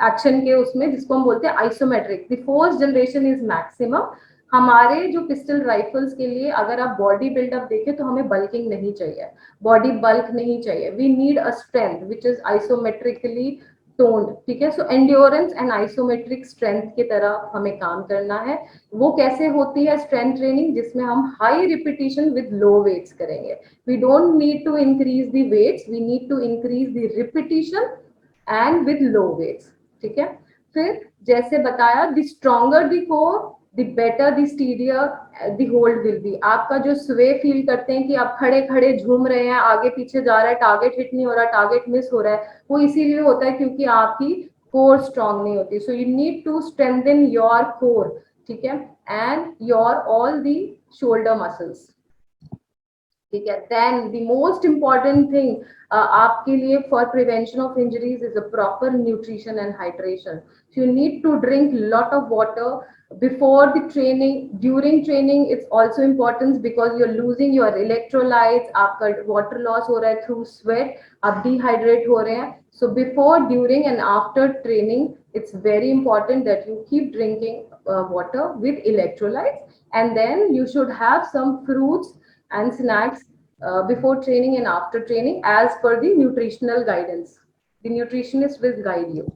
एक्शन के उसमें, जिसको हम बोलते हैं isometric. The fourth generation is maximum. हमारे जो पिस्टल राइफल्स के लिए अगर आप बॉडी बिल्डअप देखें तो हमें बल्किंग नहीं चाहिए, बॉडी बल्क नहीं चाहिए. We need a strength which is isometrically toned. ठीक है. So endurance and isometric strength की तरह हमें काम करना है. वो कैसे होती है स्ट्रेंथ ट्रेनिंग, जिसमें हम high repetition with low weights करेंगे. We don't need to increase the weights, we need to increase the repetition and with low weights. ठीक है. फिर जैसे बताया, the stronger the core, the better the steadier the hold will be. आपका जो स्वे feel करते हैं कि आप खड़े खड़े झूम रहे हैं, आगे पीछे जा रहा है, टारगेट हिट नहीं हो रहा, टारगेट मिस हो रहा है, वो इसीलिए होता है क्योंकि आपकी कोर स्ट्रांग नहीं होती. So you need to strengthen your core. ठीक है. And your all the shoulder muscles. ठीक है. Then the most important thing आपके लिए for prevention of injuries is a proper nutrition and hydration. You need to drink lot of water before the training. During training it's also important because you're losing your electrolytes, आपका water loss हो रहा है through sweat, आप dehydrate हो रहे हैं. So before, during and after training it's very important that you keep drinking water with electrolytes, and then you should have some fruits and snacks before training and after training as per the nutritional guidance. The nutritionist will guide you.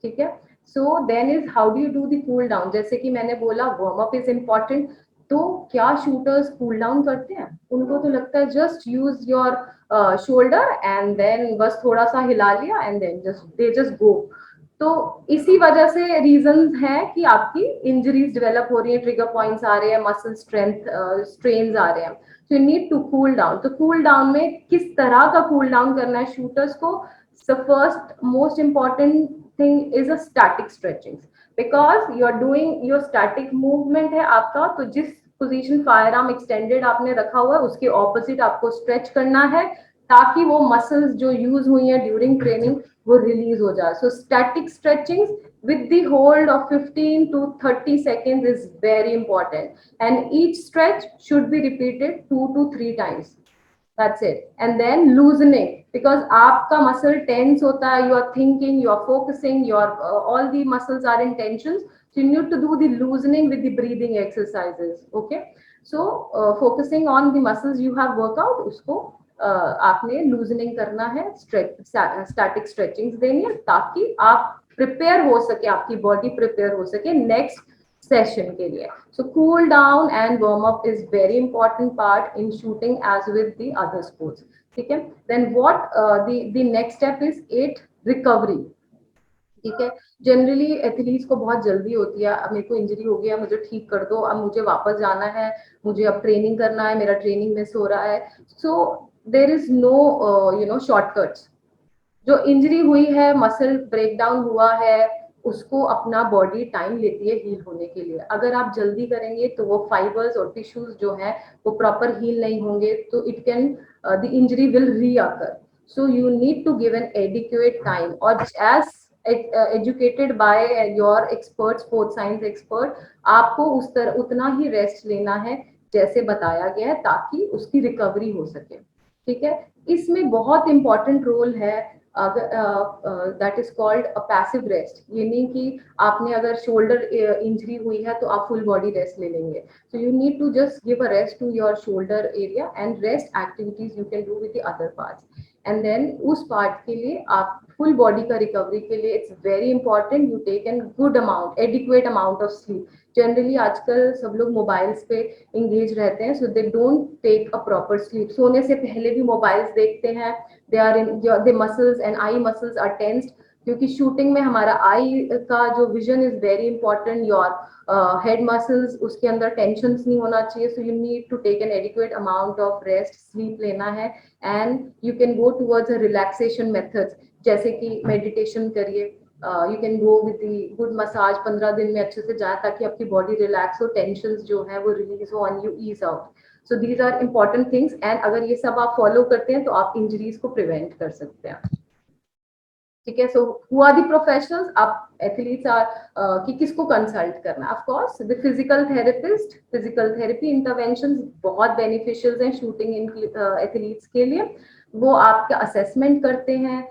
ठीक है. So then is how do you do the cool down. जैसे कि मैंने बोला warm up is important. तो क्या shooters cool down करते हैं? उनको तो लगता है just use your shoulder and then बस थोड़ा सा हिला लिया एंड देन जस्ट गो। तो इसी वजह से रीजन है कि आपकी इंजरीज डेवलप हो रही है, ट्रिगर पॉइंट्स आ रहे हैं, मसल स्ट्रेंथ स्ट्रेन्स आ रहे हैं। So you need to cool down. तो कूल डाउन में किस तरह का कूल डाउन करना है शूटर्स को? The first most important thing is a static stretching, because you are doing your static movement है आपका, तो जिस पोजीशन फायर आर्म एक्सटेंडेड आपने रखा हुआ है उसके ऑपोजिट आपको स्ट्रेच करना है, ताकि वो मसल्स जो यूज हुई है ड्यूरिंग ट्रेनिंग वो रिलीज हो जाए। So static stretching with the hold of 15 to 30 seconds is very important, and each stretch should be repeated 2 to 3 times. That's it. And then loosening, because आपका muscle tense होता है, you are thinking, you are focusing, your all the muscles are in tensions, so you need to do the loosening with the breathing exercises. Okay, so focusing on the muscles you have worked out, उसको आपने loosening करना है, static stretching देनी है, ताकि आप prepare हो सके, आपकी बॉडी प्रिपेयर हो सके नेक्स्ट सेशन के लिए। So cool down and warm up is very important part in shooting as with the other sports. ठीक है, then what the next step is 8 recovery. ठीक है, जनरली एथलीट्स को बहुत जल्दी होती है, अब मेरे को इंजरी हो गया, मुझे ठीक कर दो, अब मुझे वापस जाना है, मुझे अब ट्रेनिंग करना है, मेरा ट्रेनिंग मिस हो रहा है। सो देर इज नो शॉर्टकट्स। जो इंजरी हुई है, मसल ब्रेकडाउन हुआ है, उसको अपना बॉडी टाइम लेती है हील होने के लिए। अगर आप जल्दी करेंगे तो वो फाइबर्स और टिश्यूज जो है वो प्रॉपर हील नहीं होंगे, तो it can the injury will reoccur. So you need to give an adequate time, और as educated by your expert, sports science expert, आपको उस तरह उतना ही रेस्ट लेना है जैसे बताया गया है, ताकि उसकी रिकवरी हो सके। ठीक है, इसमें बहुत इंपॉर्टेंट रोल है that is called a passive rest. ये नहीं कि आपने अगर शोल्डर इंजरी हुई है तो आप फुल बॉडी रेस्ट ले लेंगे। So you need to just give a rest to your shoulder area and rest activities you can do with the other parts. And then उस पार्ट के लिए आप फुल बॉडी का रिकवरी के लिए it's very important you take an good amount, adequate amount of sleep. Generally आजकल सब लोग मोबाइल्स पे इंगेज रहते हैं, so they don't take a proper sleep. सोने से पहले भी मोबाइल्स देखते हैं, they are in the muscles and eye muscles are tensed, क्योंकि शूटिंग में हमारा आई का जो vision is very important. Your head muscles, उसके अंदर टेंशन नहीं होना चाहिए। So you need to take an adequate amount of rest, sleep लेना है, and you can go towards a relaxation methods, जैसे कि मेडिटेशन करिए, you can go with the good massage, 15 दिन में अच्छे से जाए ताकि आपकी बॉडी रिलैक्स हो, टेंशन जो है वो रिलीज हो and you ease out. So these are important things, and अगर ये सब आप फॉलो करते हैं तो आप इंजरीज को प्रिवेंट कर सकते हैं। ठीक है, so who are the professionals? आप एथलीट्स आर कि किसको कंसल्ट करना है? Of course the physical therapist. Physical therapy interventions बहुत बेनिफिशियल हैं शूटिंग एथलीट्स के लिए। वो आपका असेसमेंट करते हैं,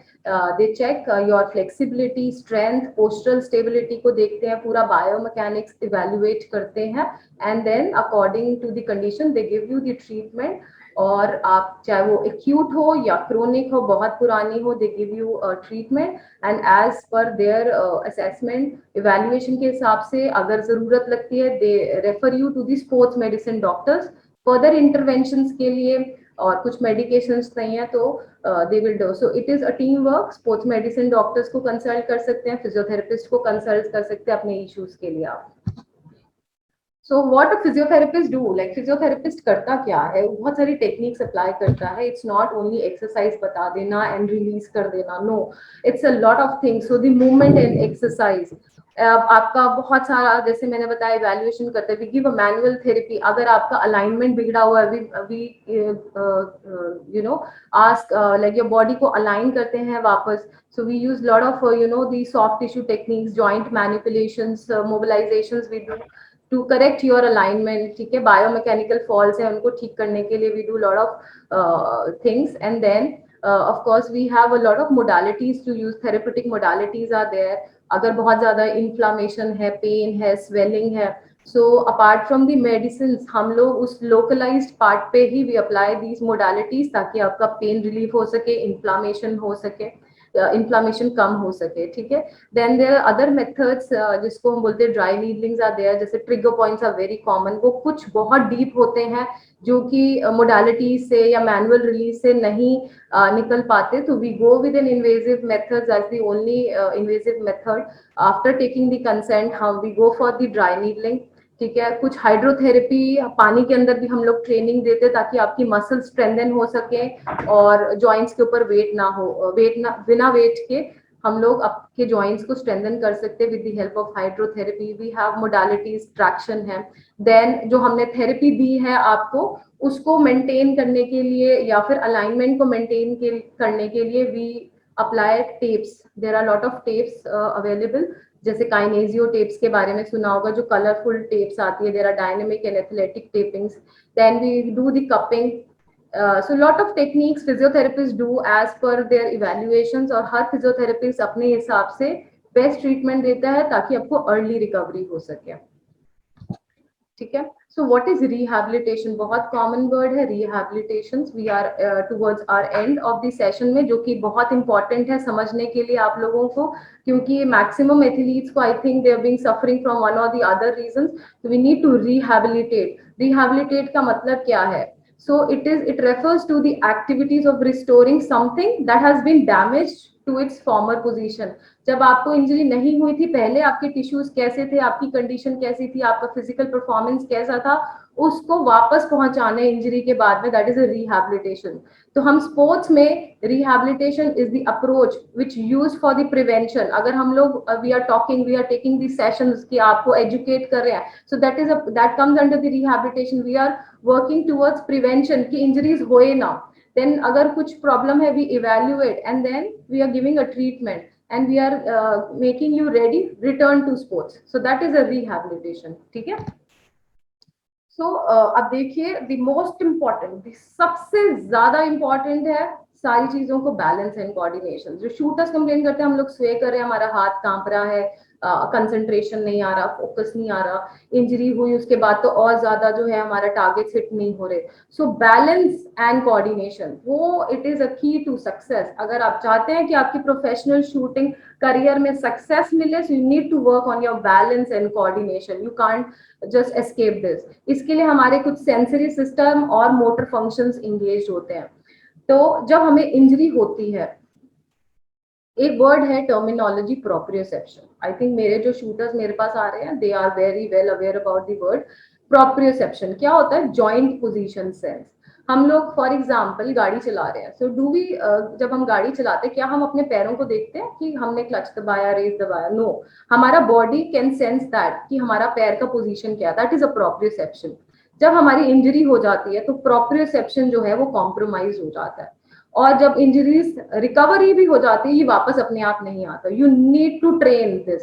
they check your flexibility, strength, postural stability को देखते हैं, पूरा बायोमैकेनिक्स इवेल्युएट करते हैं, and then according to the condition they give you the treatment. और आप चाहे वो एक्यूट हो या क्रोनिक हो, बहुत पुरानी हो, they give you treatment, and as per their assessment evaluation के हिसाब से अगर जरूरत लगती है they refer you to the sports medicine doctors further interventions के लिए। और कुछ मेडिकेशंस नहीं है तो they will do. So it is a team work. Sports medicine doctors को कंसल्ट कर सकते हैं, फिजियोथेरेपिस्ट को कंसल्ट कर सकते हैं अपने इश्यूज के लिए आप। So what a physiotherapist do, like physiotherapist करता क्या है? वो बहुत सारी टेक्निक्स अप्लाई करता है। इट्स नॉट ओनली एक्सरसाइज बता देना एंड रिलीज कर देना, no, it's a lot of things. So the movement and exercise आपका बहुत सारा, जैसे मैंने बताया, इवैल्यूएशन करते हैं, we give a manual therapy. अगर आपका अलाइनमेंट बिगड़ा हुआ है, we you know ask like your body को अलाइन करते हैं वापस। So we use lot of the soft tissue techniques, joint manipulations, mobilizations we do to correct your alignment. ठीक है, biomechanical faults है उनको ठीक करने के लिए we do lot of things, and then of course we have a lot of modalities to use. Therapeutic modalities are there. अगर बहुत ज्यादा inflammation है, pain है, swelling है, so apart from the medicines हम लोग उस localized part पे ही we apply these modalities ताकि आपका pain relief हो सके, inflammation हो सके। इन्फ्लामेशन कम हो सके, ठीक है। Then there are other methods जिसको हम बोलते हैं ड्राई नीडलिंग्स आर देयर, जैसे trigger points are very common, वो कुछ बहुत डीप होते हैं जो कि मोडालिटी से या मैनुअल रिलीज से नहीं निकल पाते, तो we go with an invasive methods as the only invasive method. After taking the consent हम we go for the dry needling, ठीक है। कुछ हाइड्रोथेरेपी पानी के अंदर भी हम लोग ट्रेनिंग देते हैं ताकि आपकी मसल स्ट्रेंथन हो सके और जॉइंट्स के ऊपर वेट ना हो, बिना वेट के हम लोग आपके जॉइंट्स को स्ट्रेंथन कर सकते हैं with the help of hydrotherapy. We have modalities, traction है। देन जो हमने थेरेपी दी है आपको, उसको मेंटेन करने के लिए या फिर अलाइनमेंट को मेंटेन करने के लिए we apply tapes. There are lot of tapes available, जैसे काइनेजियो टेप्स के बारे में सुना होगा, जो कलरफुल टेप्स आती है। There are dynamic and athletic tapings. Then we do the cupping. So lot of techniques physiotherapists do as per their evaluations, और हर फिजियोथेरेपिस्ट अपने हिसाब से बेस्ट ट्रीटमेंट देता है ताकि आपको अर्ली रिकवरी हो सके, ठीक है। सो व्हाट इज रिहैबिलिटेशन, बहुत कॉमन वर्ड है rehabilitation. We are towards our end of the session में, जो कि बहुत इंपॉर्टेंट है समझने के लिए आप लोगों को, क्योंकि मैक्सिमम एथलीट्स को I think they are being suffering from one or the other reasons, so we need to rehabilitate. Rehabilitate का मतलब क्या है? So it refers to the activities of restoring something that has been damaged to its former position. जब आपको injury नहीं हुई थी पहले, आपके टिश्यूज कैसे थे, आपकी कंडीशन कैसी थी, आपका फिजिकल परफॉर्मेंस कैसा था, उसको वापस पहुंचाने इंजरी के बाद में, दैट इज अ रिहैबिलिटेशन। तो हम स्पोर्ट्स में rehabilitation is the approach which use for the prevention. अगर हम लोग we are taking the sessions कि आपको एजुकेट कर रहे हैं, so that comes under the rehabilitation. We are working towards prevention कि इंजरीज होए ना। देन अगर कुछ प्रॉब्लम है, we evaluate and then we are giving a treatment and we are making you ready return to sports, so that is a rehabilitation, ठीक है। सो अब देखिए द मोस्ट इम्पॉर्टेंट, सबसे ज्यादा इंपॉर्टेंट है सारी चीजों को बैलेंस एंड कोऑर्डिनेशन। जो शूटर्स कंप्लेन करते हैं हम लोग स्वे कर रहे हैं, हमारा हाथ कांप रहा है, कंसंट्रेशन नहीं आ रहा, फोकस नहीं आ रहा, इंजरी हुई उसके बाद तो और ज्यादा जो है हमारा टारगेट हिट नहीं हो रहे। सो बैलेंस एंड कोऑर्डिनेशन, वो it is a key to success. अगर आप चाहते हैं कि आपकी प्रोफेशनल शूटिंग करियर में सक्सेस मिले, so you need to work on your balance and coordination, you can't just escape this. इसके लिए हमारे कुछ सेंसरी सिस्टम और मोटर फंक्शंस इंगेज होते हैं। तो जब हमें इंजरी होती है, एक वर्ड है टर्मिनोलॉजी प्रोप्रियोसेप्शन। आई थिंक मेरे जो शूटर्स मेरे पास आ रहे हैं, they are very well aware about the word proprioception. क्या होता है? Joint position sense. हम लोग फॉर एग्जांपल गाड़ी चला रहे हैं, सो डू वी, जब हम गाड़ी चलाते हैं क्या हम अपने पैरों को देखते हैं कि हमने क्लच दबाया, रेस दबाया? नो, हमारा बॉडी कैन सेंस दैट कि हमारा पैर का पोजीशन क्या है, दैट इज अ प्रोप्रियोसेप्शन। जब हमारी इंजरी हो जाती है तो प्रोप्रियोसेप्शन जो है वो कॉम्प्रोमाइज हो जाता है, और जब इंजरीज रिकवरी भी हो जाती है, ये वापस अपने आप नहीं आता। You need to train this.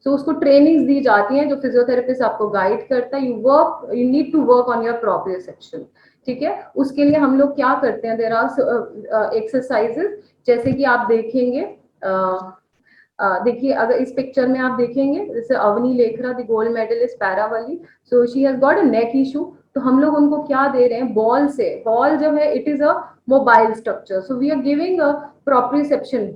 सो उसको ट्रेनिंग्स दी जाती हैं जो फिजियोथेरेपिस्ट आपको गाइड करता है। You need to work on your proprioception, ठीक है। उसके लिए हम लोग क्या करते हैं, देयर आर एक्सरसाइजेस, जैसे कि आप देखेंगे, देखिए अगर इस पिक्चर में आप देखेंगे, जैसे Avani Lekhara the gold medalist para वाली, so she has got a neck issue, तो हम लोग उनको क्या दे रहे हैं, बॉल से, बॉल जो है it is a mobile structure, so we are giving a proprioception,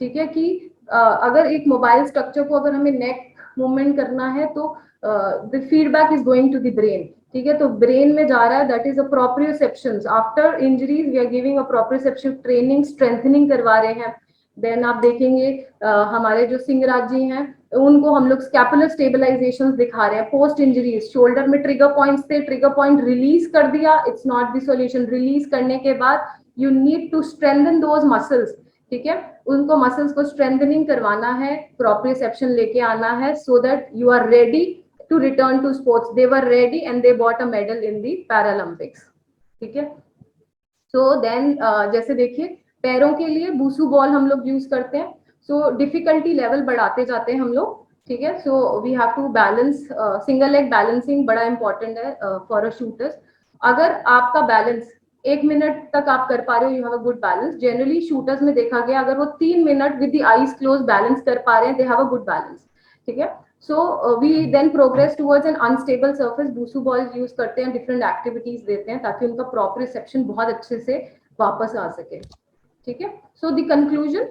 ठीक है। कि अगर एक मोबाइल स्ट्रक्चर को अगर हमें नेक मूवमेंट करना है तो the feedback is going to the brain, ठीक है, तो ब्रेन में जा रहा है, that is a proprioception. After injuries we are giving a proprioception training, strengthening करवा रहे हैं। देन आप देखेंगे हमारे जो सिंगराज जी हैं, उनको हम लोग स्कैपुलर स्टेबलाइजेशन दिखा रहे हैं पोस्ट इंजरीज। शोल्डर में ट्रिगर पॉइंट्स थे, ट्रिगर पॉइंट रिलीज कर दिया, it's not the solution. Release करने के बाद you need to strengthen those muscles, ठीक है, उनको मसल्स को स्ट्रेंथनिंग करवाना है, प्रोप्रियोसेप्शन लेके आना है, so that you are ready to return to sports. They were ready and they bought a medal in the Paralympics, ठीक है। सो देन जैसे देखिए पैरों के लिए बूसू बॉल हम लोग यूज करते हैं। सो डिफिकल्टी लेवल बढ़ाते जाते हैं हम लोग, ठीक है। So we have to balance, single leg balancing बड़ा इंपॉर्टेंट है फॉर अ शूटर्स। अगर आपका बैलेंस 1 मिनट तक आप कर पा रहे हो, you have a good balance. Generally shooters में देखा गया अगर वो 3 minute with the eyes close balance कर पा रहे हैं, they have a good balance, ठीक है। So we then progress towards an unstable surface. BOSU ball use करते हैं, डिफरेंट एक्टिविटीज देते हैं ताकि उनका प्रोप्रियोसेप्शन बहुत अच्छे से वापस आ सके, ठीक है। So the conclusion,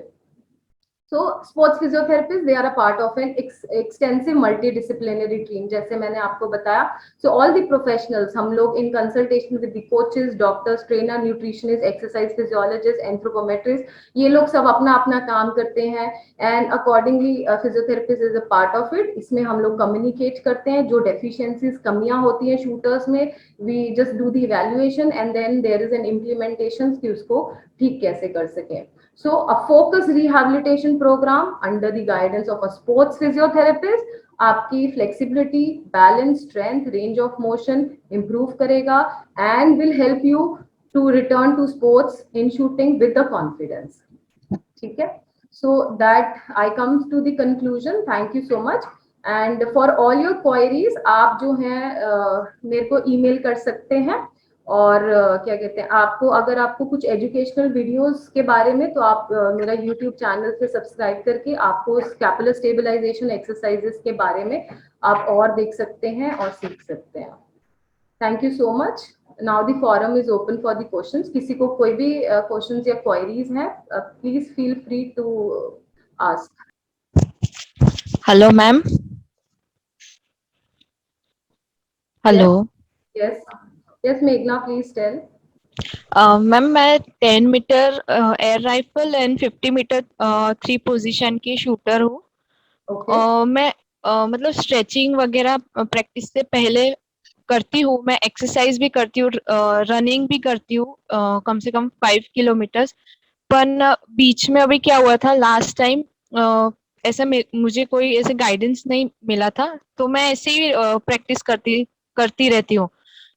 So sports physiotherapists, they are a part of an extensive multidisciplinary team. जैसे मैंने आपको बताया, so all the professionals, हम लोग in consultation with the coaches, doctors, trainer, nutritionists, exercise physiologists, anthropometrists, ये लोग सब अपना अपना काम करते हैं and accordingly physiotherapist is a part of it. इसमें हम लोग communicate करते हैं जो deficiencies, कमियां होती हैं shooters में, we just do the evaluation and then there is an implementation कि उसको ठीक कैसे कर सकें. So a focused rehabilitation program under the guidance of a sports physiotherapist आपकी flexibility, balance, strength, range of motion improve करेगा and will help you to return to sports in shooting with the confidence. ठीक है? So that I come to the conclusion. Thank you so much. And for all your queries, आप जो हैं मेरे को email कर सकते हैं. और क्या कहते हैं, आपको अगर आपको कुछ एजुकेशनल वीडियोस के बारे में, तो आप मेरा यूट्यूब चैनल से सब्सक्राइब करके आपको स्कैपुलर स्टेबलाइजेशन एक्सरसाइजेस के बारे में आप और देख सकते हैं और सीख सकते हैं. Thank you so much. Now the forum is open for the questions. किसी को कोई भी क्वेश्चंस या क्वेरीज हैं, please feel free to ask. Hello ma'am. Hello. Yes yes मेघना, प्लीज टेल. मैम मैं 10 meter air rifle and 50 meter 3 position की shooter हूँ. मैं मतलब स्ट्रेचिंग वगैरह प्रैक्टिस से पहले करती हूँ. मैं एक्सरसाइज भी करती हूँ, रनिंग भी करती हूँ कम से कम 5 किलोमीटर. पर बीच में अभी क्या हुआ था, लास्ट टाइम ऐसा मुझे कोई ऐसे गाइडेंस नहीं मिला था, तो मैं ऐसे ही प्रैक्टिस करती रहती हूँ.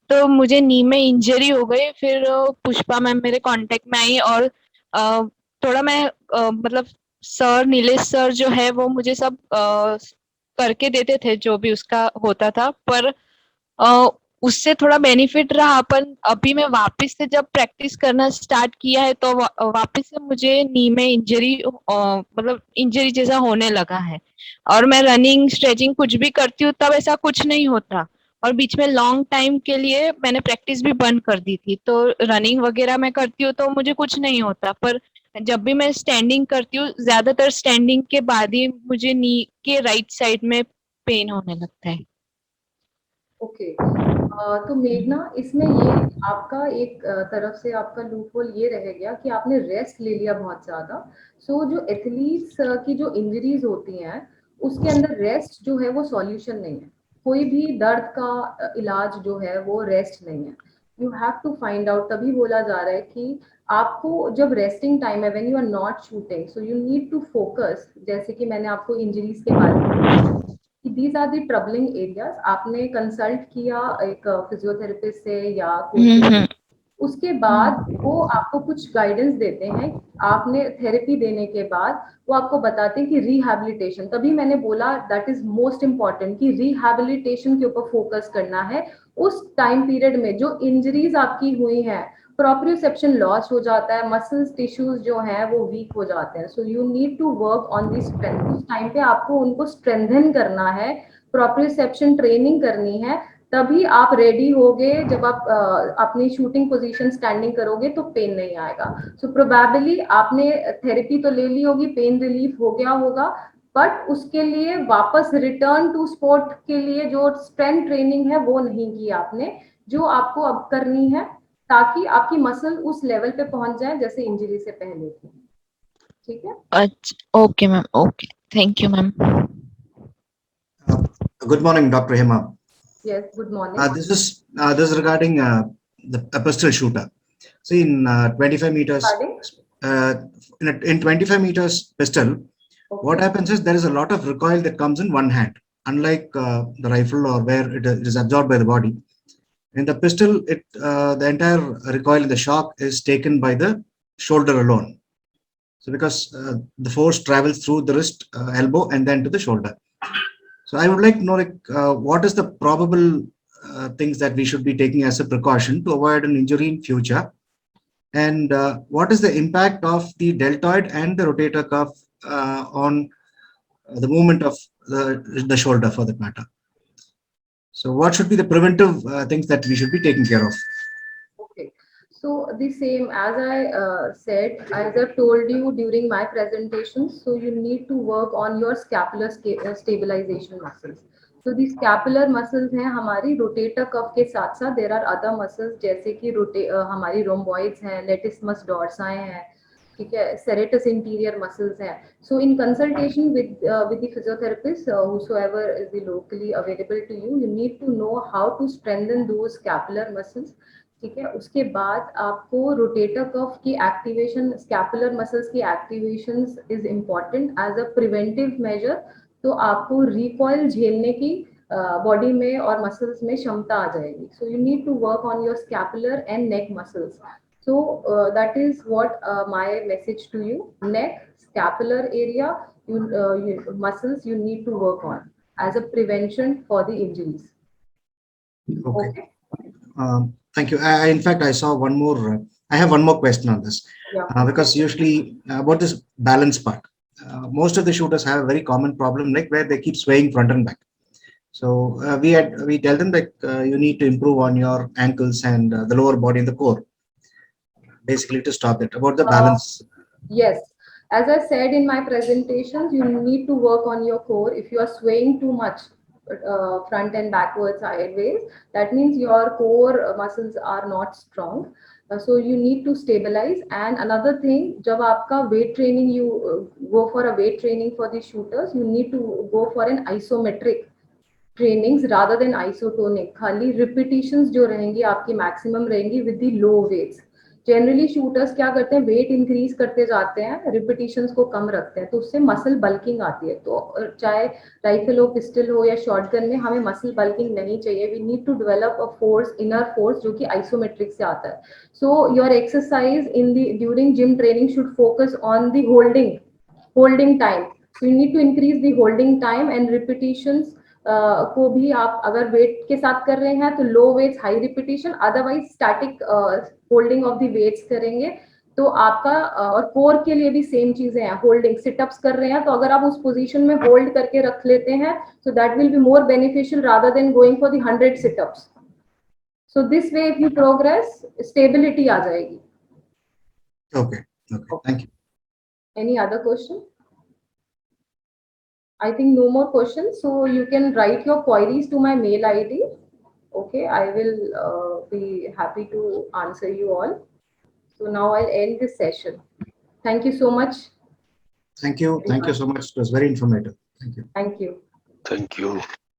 तो मुझे नी में इंजरी हो गई. फिर पुष्पा मैम मेरे कांटेक्ट में आई और थोड़ा मैं मतलब सर नीलेश सर जो है वो मुझे सब करके देते थे जो भी उसका होता था, पर उससे थोड़ा बेनिफिट रहा. पर अभी मैं वापस से जब प्रैक्टिस करना स्टार्ट किया है तो वापस से मुझे नी में इंजरी मतलब इंजरी जैसा होने लगा है. और मैं रनिंग स्ट्रेचिंग कुछ भी करती हूँ तब ऐसा कुछ नहीं होता. और बीच में लॉन्ग टाइम के लिए मैंने प्रैक्टिस भी बंद कर दी थी. तो रनिंग वगैरह मैं करती हूँ तो मुझे कुछ नहीं होता, पर जब भी मैं स्टैंडिंग करती हूँ, ज्यादातर स्टैंडिंग के बाद ही मुझे नी के राइट साइड में पेन होने लगता है. ओके. तो मेघना, इसमें ये आपका एक तरफ से आपका लूपहोल ये रह गया कि आपने रेस्ट ले लिया बहुत ज्यादा. सो जो एथलीट्स की जो इंजरीज होती हैं उसके अंदर रेस्ट जो है वो सॉल्यूशन नहीं है. कोई भी दर्द का इलाज जो है वो रेस्ट नहीं है. You have to find out. तभी बोला जा रहा है कि आपको जब रेस्टिंग टाइम है, when you are not shooting, so you need to focus. जैसे कि मैंने आपको इंजरीज के बारे में, these are the troubling areas. आपने कंसल्ट किया एक फिजियोथेरेपिस्ट से या कोच, उसके बाद वो आपको कुछ गाइडेंस देते हैं. आपने थेरेपी देने के बाद वो आपको बताते हैं कि रिहैबिलिटेशन, तभी मैंने बोला दैट इज मोस्ट इम्पॉर्टेंट कि रिहैबिलिटेशन के ऊपर फोकस करना है. उस टाइम पीरियड में जो इंजरीज आपकी हुई हैं, प्रोप्रियोसेप्शन लॉस हो जाता है, मसल्स टिश्यूज जो हैं वो वीक हो जाते हैं. So you need to work on the strength. उस टाइम पे आपको उनको स्ट्रेंथन करना है, प्रोप्रियोसेप्शन ट्रेनिंग करनी है. तभी आप रेडी होगे. जब आप अपनी शूटिंग पोजीशन स्टैंडिंग करोगे तो पेन नहीं आएगा. सो प्रोबेबली आपने थेरेपी तो ले ली होगी, पेन रिलीफ हो गया होगा, बट उसके लिए वापस रिटर्न टू स्पोर्ट के लिए जो स्ट्रेंथ ट्रेनिंग है वो नहीं की आपने, जो आपको अब करनी है, ताकि आपकी मसल उस लेवल पे पहुंच जाए जैसे इंजरी से पहले थी. ठीक है? अच्छा, okay ma'am. Okay, thank you ma'am. Good morning, Dr. Hema. Yes, good morning. This is regarding a pistol shooter. So in 25 meters, in 25 meters pistol, Okay. what happens is there is a lot of recoil that comes in one hand, unlike the rifle or where it is absorbed by the body. In the pistol, the entire recoil in the shock is taken by the shoulder alone. So because the force travels through the wrist, elbow, and then to the shoulder. So I would like to know, like, what is the probable things that we should be taking as a precaution to avoid an injury in future, and what is the impact of the deltoid and the rotator cuff on the movement of the shoulder, for that matter. So what should be the preventive things that we should be taking care of? Okay. So the same as I said, as I've told you during my presentation, so you need to work on your scapular stabilization muscles. So the scapular muscles हैं हमारी rotator cuff के साथ साथ there are other muscles जैसे कि हमारी rhomboids हैं, latissimus dorsi हैं, ठीक है, serratus interior muscles हैं. So in consultation with the physiotherapist, whosoever is the locally available to you, you need to know how to strengthen those scapular muscles. ठीक है, उसके बाद आपको रोटेटर कफ की एक्टिवेशन, स्कैपुलर मसल्स की activation is important as a preventive measure. तो आपको recoil झेलने की बॉडी में और मसल्स में क्षमता आ जाएगी. So you need to work on your scapular and neck muscles. So that is what my message to you. Neck, scapular area, muscles you need to work on as a prevention for the injuries. Okay. Thank you. In fact, I saw one more. I have one more question on this. Yeah. Because usually about this balance part, most of the shooters have a very common problem, like where they keep swaying front and back. So we tell them that you need to improve on your ankles and the lower body and the core, basically to stop it. About the balance. Yes, as I said in my presentations, you need to work on your core. If you are swaying too much front and backwards, sideways, that means your core muscles are not strong. So you need to stabilize. And another thing, जब आपका weight training, you go for a weight training for the shooters, you need to go for an isometric trainings rather than isotonic. खाली repetitions जो रहेंगी आपकी maximum रहेंगी with the low weights. Generally shooters क्या करते हैं, वेट इंक्रीज करते जाते हैं, रिपीटिशंस को कम रखते हैं, तो उससे मसल बल्किंग आती है. तो चाहे राइफल हो, पिस्टल हो या शॉटगन में, हमें मसल बल्किंग नहीं चाहिए. We need to develop a force, inner force, जो कि आइसोमेट्रिक से आता है. So your exercise in the during gym training should focus on the holding time. So you need to increase the holding time and repetitions को भी आप अगर wait के साथ कर रहे हैं तो low weights, high repetition, otherwise static holding of the weights करेंगे तो आपका. और कोर के लिए भी सेम चीजें हैं. होल्डिंग, सिटअप्स कर रहे हैं तो अगर आप उस पोजीशन में होल्ड करके रख लेते हैं, so that will be more beneficial rather than going for the 100 situps. So this way if you progress, stability आ जाएगी. Okay. Thank you. Any other question? I think no more questions. So you can write your queries to my mail ID. Okay, I will be happy to answer you all. So now I'll end this session. Thank you so much. Thank you. Thank you so much. It was very informative. Thank you. Thank you. Thank you.